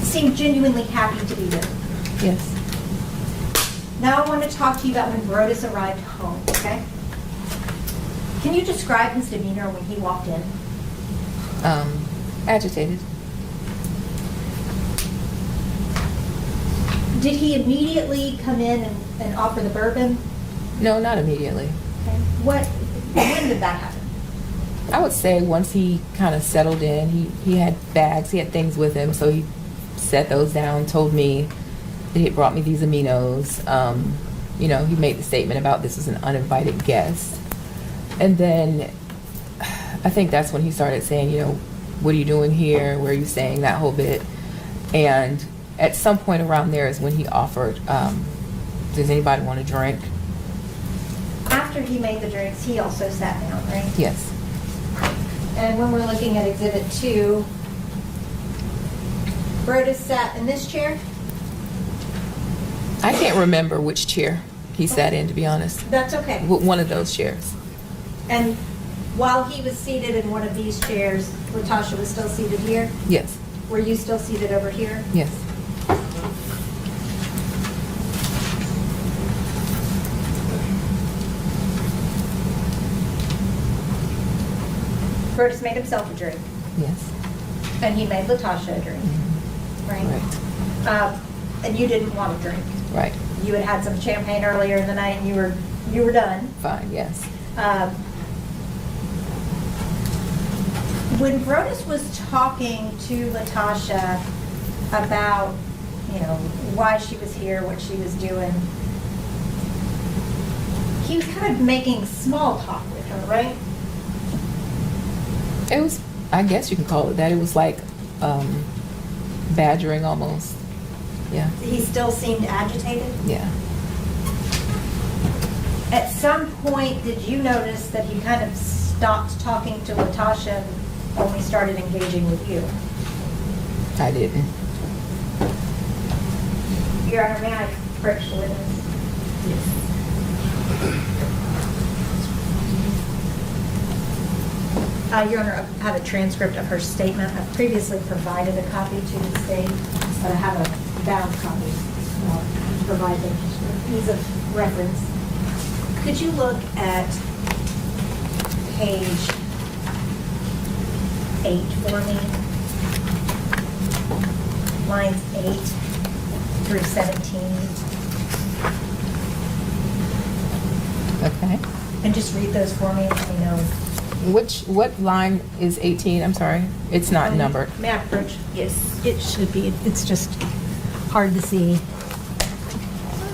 Seemed genuinely happy to be there. Yes. Now I want to talk to you about when Brodes arrived home, okay? Can you describe his demeanor when he walked in? Agitated. Did he immediately come in and offer the bourbon? No, not immediately. Okay. When did that happen? I would say once he kind of settled in, he had bags, he had things with him, so he set those down, told me that he had brought me these aminos. You know, he made the statement about this was an uninvited guest. And then I think that's when he started saying, you know, what are you doing here? Where are you staying? That whole bit. And at some point around there is when he offered, does anybody want a drink? After he made the drinks, he also sat down, right? Yes. And when we're looking at Exhibit 2, Brodes sat in this chair. I can't remember which chair he sat in, to be honest. That's okay. One of those chairs. And while he was seated in one of these chairs, Latasha was still seated here. Yes. Were you still seated over here? Yes. Brodes made himself a drink, Yes. and he made Latasha a drink, right? Right. And you didn't want a drink. Right. You had had some champagne earlier in the night, and you were done. Fine. Yes. When Brodes was talking to Latasha about, you know, why she was here, what she was doing, he was kind of making small talk with her, right? It was, I guess you can call it that. It was like badgering almost. Yeah. He still seemed agitated. Yeah. At some point, did you notice that he kind of stopped talking to Latasha when we started engaging with you? I didn't. Your Honor, may I approach the witness? Your Honor, I have a transcript of her statement. I've previously provided a copy to the state, but I have a bound copy to provide them for ease of reference. Could you look at page 8 for me? Lines 8 through 17. Okay. And just read those for me and let me know. What line is 18? I'm sorry. It's not numbered. May I approach? Yes. It should be. It's just hard to see.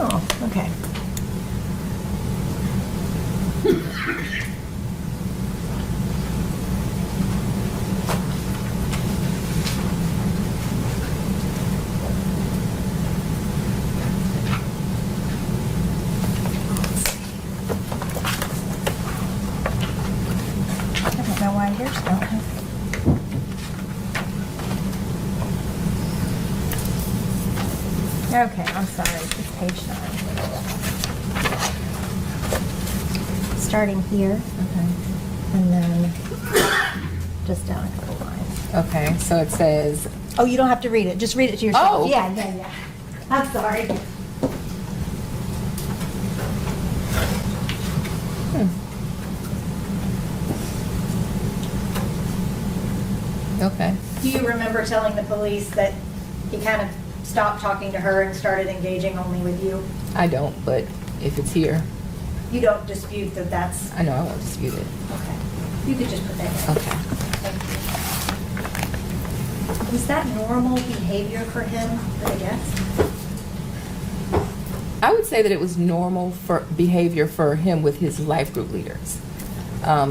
Oh, okay. I don't know why yours don't have. Okay, I'm sorry, it's page 9. Starting here, Okay. and then just down a couple lines. Okay, so it says, Oh, you don't have to read it, just read it to yourself. Oh. Yeah. I'm sorry. okay. Do you remember telling the police that he kind of stopped talking to her and started engaging only with you? I don't, but if it's here, You don't dispute that that's, I know I won't dispute it. okay. You could just put that in. Okay. Thank you. Was that normal behavior for him with a guest? I would say that it was normal for behavior for him with his life group leaders.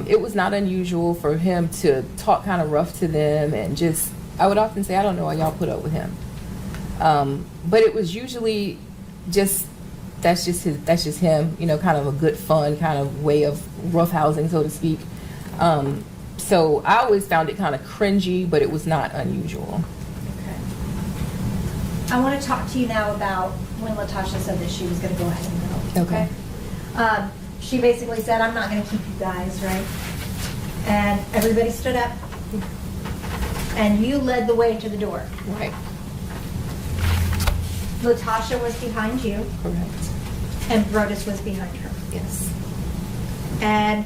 It was not unusual for him to talk kind of rough to them and just, I would often say, I don't know why y'all put up with him. But it was usually just, that's just him, you know, kind of a good fun kind of way of roughhousing, so to speak. So I always found it kind of cringy, but it was not unusual. Okay. I want to talk to you now about when Latasha said that she was going to go ahead and go. Okay. She basically said, I'm not going to keep you guys, right? And everybody stood up. And you led the way to the door. Right. Latasha was behind you, Correct. and Brodes was behind her. Yes. And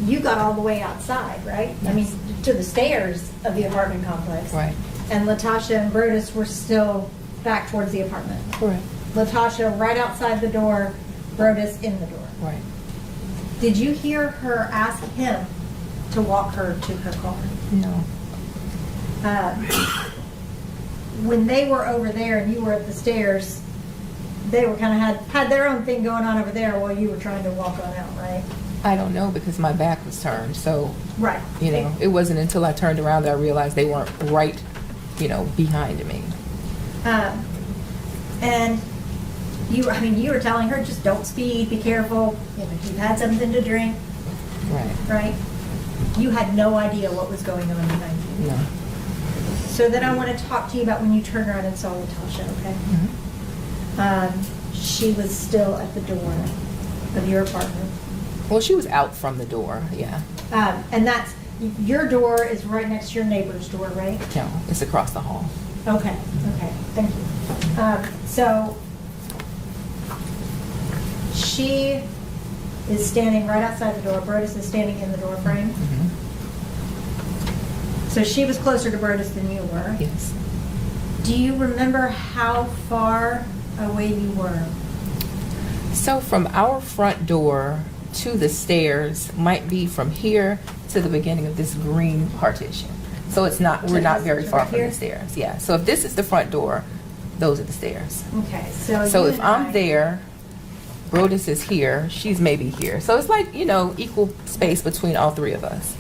you got all the way outside, right? I mean, to the stairs of the apartment complex. Right. And Latasha and Brodes were still back towards the apartment. Correct. Latasha right outside the door, Brodes in the door. Right. Did you hear her ask him to walk her to her car? No. When they were over there and you were at the stairs, they were kind of had their own thing going on over there while you were trying to walk on out, right? I don't know because my back was turned. So, Right. you know, it wasn't until I turned around that I realized they weren't right, you know, behind me. And you were telling her, just don't speed, be careful, if you've had something to drink, Right. right? You had no idea what was going on behind you. No. So then I want to talk to you about when you turned around and saw Latasha, okay? Mm-hmm. She was still at the door of your apartment. Well, she was out from the door, yeah. And that's, your door is right next to your neighbor's door, right? No, it's across the hall. Okay, thank you. So she is standing right outside the door. Brodes is standing in the door frame. Mm-hmm. So she was closer to Brodes than you were. Yes. Do you remember how far away you were? So from our front door to the stairs might be from here to the beginning of this green partition. So it's not, we're not very far from the stairs. Yeah. So if this is the front door, those are the stairs. Okay, so So you if and I'm I- there, Brodes is here, she's maybe here. So it's like, you know, equal space between all three of us.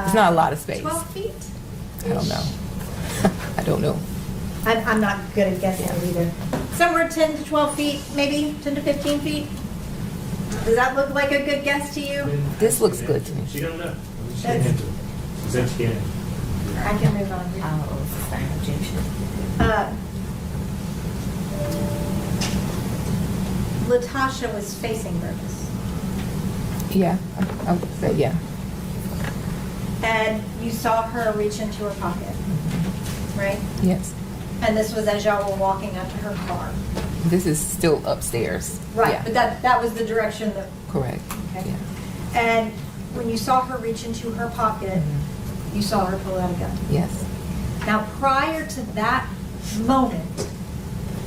It's not a lot of space. 12 feet? I don't know. I don't know. I'm not good at guessing either. Somewhere 10 to 12 feet, maybe 10 to 15 feet? Does that look like a good guess to you? This looks good to me. She don't know. She That's- can't. She said she can't. I can move on. I'll sustain objection. Latasha was facing Brodes. Yeah, I would say, yeah. And you saw her reach into her pocket, right? Yes. And this was as y'all were walking out to her car. This is still upstairs. Right, Yeah. but that was the direction that, Correct. okay. Yeah. And when you saw her reach into her pocket, you saw her pull out a gun. Yes. Now, prior to that moment,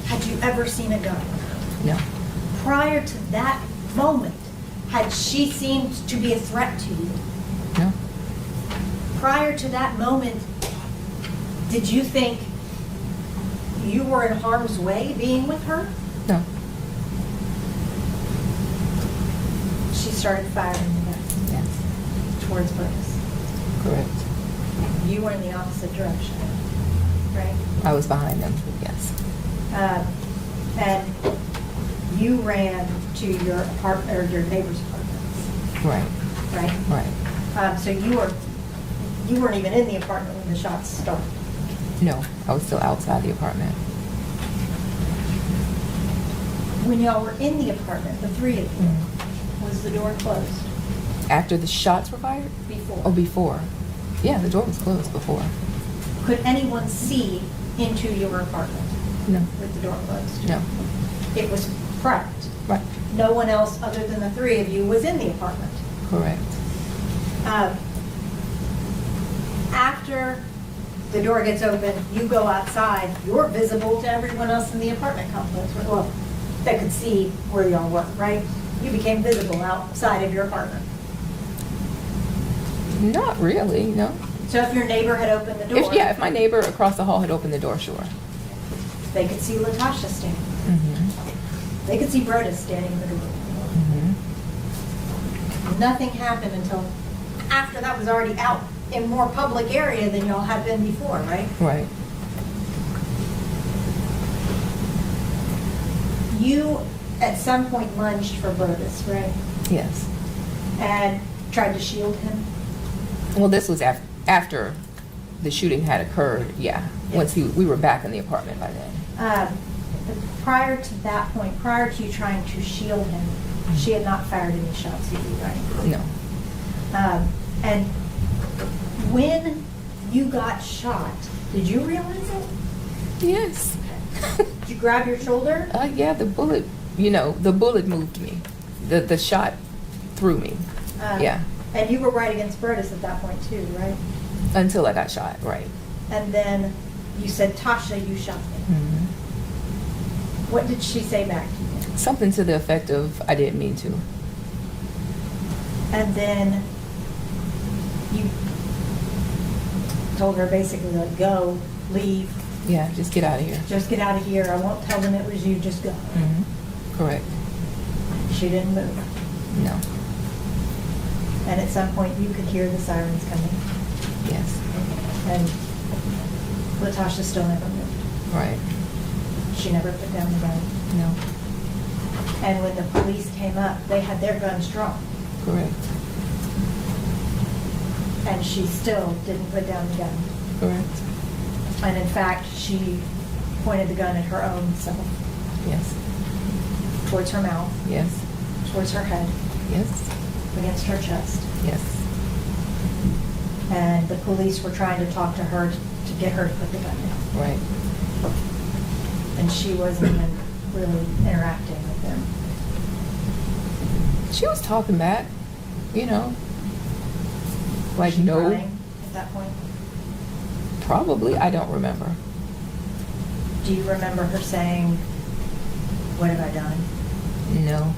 had you ever seen a gun? No. Prior to that moment, had she seemed to be a threat to you? No. Prior to that moment, did you think you were in harm's way being with her? No. She started firing the gun Yes. towards Brodes. Correct. You were in the opposite direction, right? I was behind them. Yes. And you ran to your apartment or your neighbor's apartments, Right. right? Right. So you weren't even in the apartment when the shots started. No, I was still outside the apartment. When y'all were in the apartment, the three of you, was the door closed? After the shots were fired? Before. Oh, before. Yeah, the door was closed before. Could anyone see into your apartment No. with the door closed? No. It was prepped. Right. No one else other than the three of you was in the apartment. Correct. After the door gets open, you go outside, you're visible to everyone else in the apartment complex. Well, they could see where y'all were, right? You became visible outside of your apartment. Not really, no. So if your neighbor had opened the door, If my neighbor across the hall had opened the door, sure. they could see Latosha standing. Mm-hmm. They could see Brodes standing in the door. Mm-hmm. Nothing happened until after that was already out in more public area than y'all had been before, right? Right. You, at some point, lunged for Brodes, right? Yes. And tried to shield him. Well, this was after the shooting had occurred, yeah. Once we were back in the apartment by then. Prior to that point, prior to you trying to shield him, she had not fired any shots at you, right? No. And when you got shot, did you realize it? Yes. Did you grab your shoulder? Yeah, the bullet moved me. The shot threw me. Yeah. And you were right against Brodes at that point too, right? Until I got shot, right. And then you said, Tasha, you shot me. Mm-hmm. What did she say back to you? Something to the effect of, I didn't mean to. And then you told her basically, like, go, leave, Yeah, just get out of here. just get out of here. I won't tell them it was you, just go. Mm-hmm. Correct. She didn't move. No. And at some point, you could hear the sirens coming. Yes. And Latosha still never moved. Right. She never put down the gun. No. And when the police came up, they had their guns drawn. Correct. And she still didn't put down the gun. Correct. And in fact, she pointed the gun at her own self, Yes. towards her mouth, Yes. towards her head, Yes. against her chest. Yes. And the police were trying to talk to her to get her to put the gun down. Right. And she wasn't even really interacting with them. She was talking back, you know. Was Like, she no. crying at that point? Probably. I don't remember. Do you remember her saying, "What have I done?" No.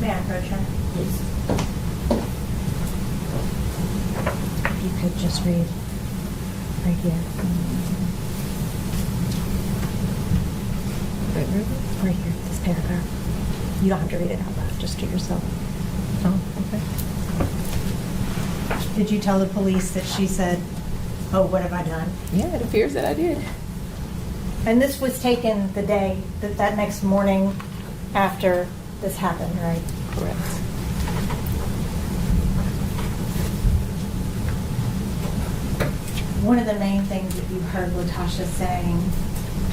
May I approach her? Please. If you could just read right here. Right here, this paragraph. You don't have to read it out loud, just to yourself. Oh, okay. Did you tell the police that she said, "Oh, what have I done?" Yeah, it appears that I did. And this was taken the day, that next morning after this happened, right? Correct. One of the main things that you heard Latosha saying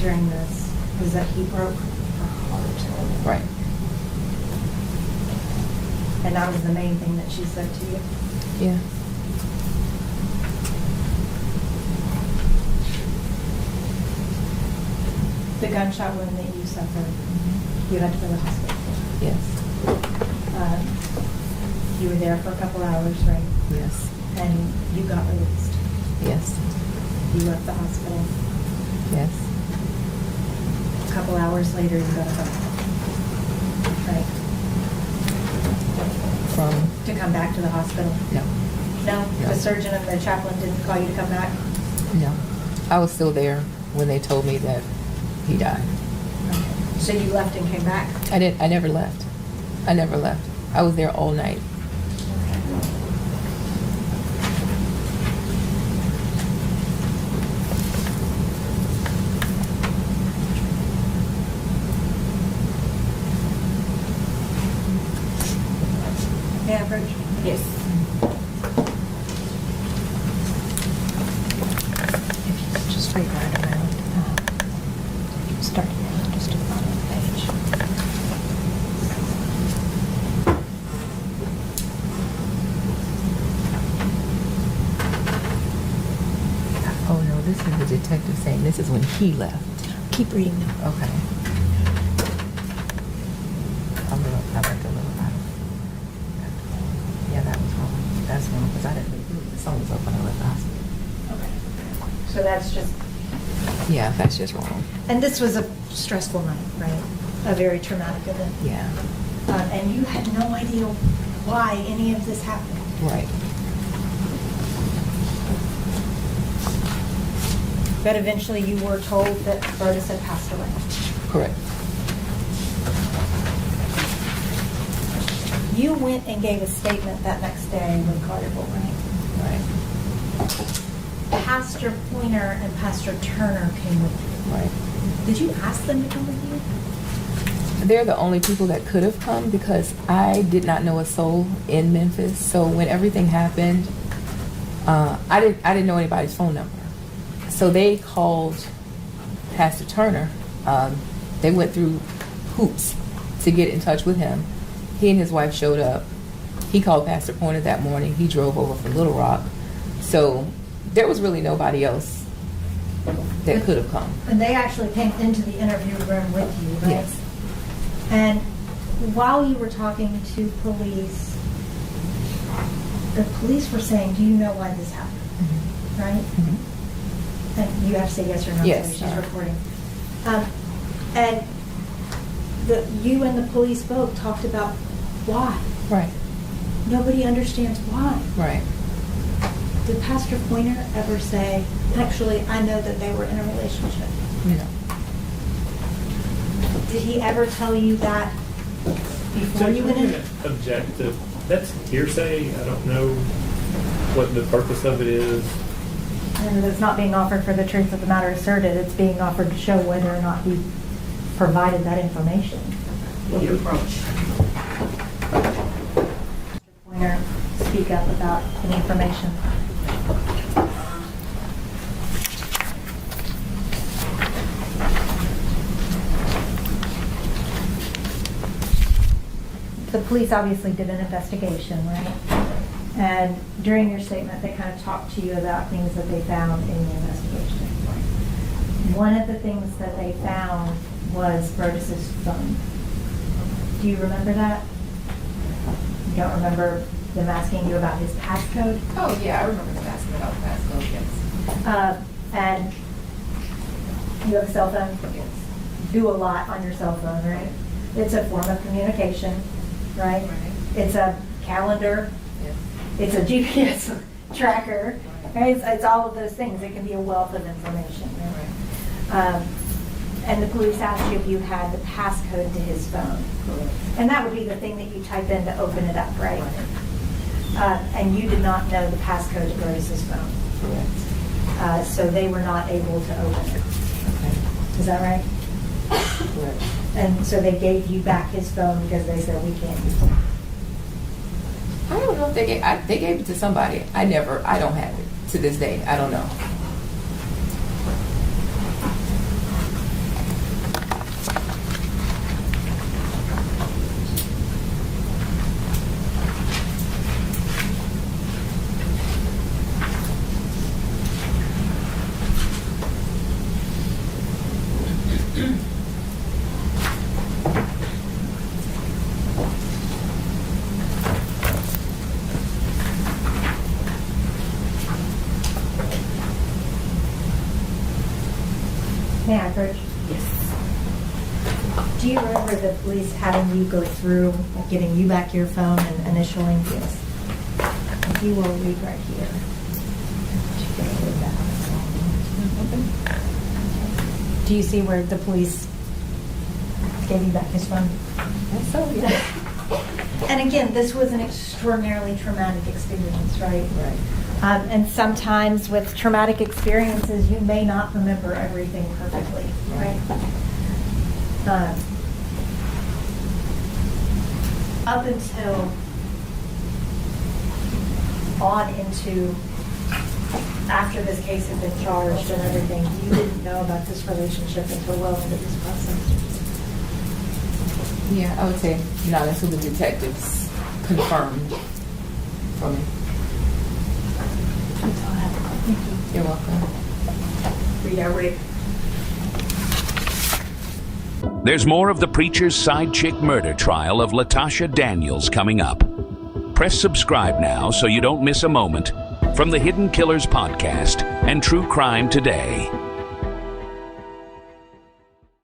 during this was that he broke her heart. Right. And that was the main thing that she said to you? Yeah. The gunshot wound that you suffered, you had to go to the hospital for? Yes. You were there for a couple hours, right? Yes. And you got released? Yes. You left the hospital? Yes. A couple hours later, you got a phone call, right? From? To come back to the hospital? No. No? No. The surgeon and the chaplain didn't call you to come back? No. I was still there when they told me that he died. Okay. So you left and came back? I never left. I never left. I was there all night. May I approach? Yes. If you could just wait right around. Start just to the bottom of the page. Oh no, this is the detective saying this is when he left. Keep reading now. Okay. I read a little out. Yeah, that was wrong. That's wrong because I didn't read the song was up when I left the hospital. Okay. So that's just, Yeah, that's just wrong. and this was a stressful night, right? A very traumatic event. Yeah. And you had no idea why any of this happened. Right. But eventually you were told that Brodes had passed away. Correct. You went and gave a statement that next day with Collierville, right? Right. Pastor Pointer and Pastor Turner came with you. Right. Did you ask them to come with you? They're the only people that could have come because I did not know a soul in Memphis. So when everything happened, I didn't know anybody's phone number. So they called Pastor Turner. They went through hoops to get in touch with him. He and his wife showed up. He called Pastor Pointer that morning. He drove over from Little Rock. So there was really nobody else that could have come. And they actually came into the interview room with you, right? Yes. And while you were talking to police, the police were saying, do you know why this happened? Mm-hmm. Right? Mm-hmm. And you have to say yes or no. Yes. So she's recording. And you and the police both talked about why. Right. Nobody understands why. Right. Did Pastor Pointer ever say, actually, I know that they were in a relationship? No. Did he ever tell you that before you went in? Objective. That's hearsay. I don't know what the purpose of it is. And it's not being offered for the truth of the matter asserted. It's being offered to show whether or not he provided that information. Your approach. Mr. Pointer, speak up about any information. The police obviously did an investigation, right? And during your statement, they kind of talked to you about things that they found in the investigation. One of the things that they found was Brodes' phone. Do you remember that? You don't remember them asking you about his passcode? Oh, yeah, I remember them asking about the passcode, yes. And you have a cell phone? Yes. Do a lot on your cell phone, right? It's a form of communication, right? Right. It's a calendar. Yes. It's a GPS tracker. Right? It's all of those things. It can be a wealth of information. Right? And the police asked you if you had the passcode to his phone. Correct. And that would be the thing that you type in to open it up, right? And you did not know the passcode to Brodes' phone. Correct. So they were not able to open it. Okay. Is that right? Correct. And so they gave you back his phone because they said, we can't use it. I don't know if they gave it to somebody. I don't have it to this day. I don't know. May I approach? Yes. Do you remember the police having you go through, like giving you back your phone and initialing? Yes. If you will read right here. Do you see where the police gave you back his phone? That's so, yeah. And again, this was an extraordinarily traumatic experience, right? Right. And sometimes with traumatic experiences, you may not remember everything perfectly, right? Up until on into after this case had been charged and everything, you didn't know about this relationship until well into this process. Yeah, I would say not until the detectives confirmed for me. That's all I have. Thank you. You're welcome. Redirect. There's more of the Preacher's Side Chick murder trial of Latoshia Daniels coming up. Press subscribe now so you don't miss a moment from the Hidden Killers podcast and True Crime Today.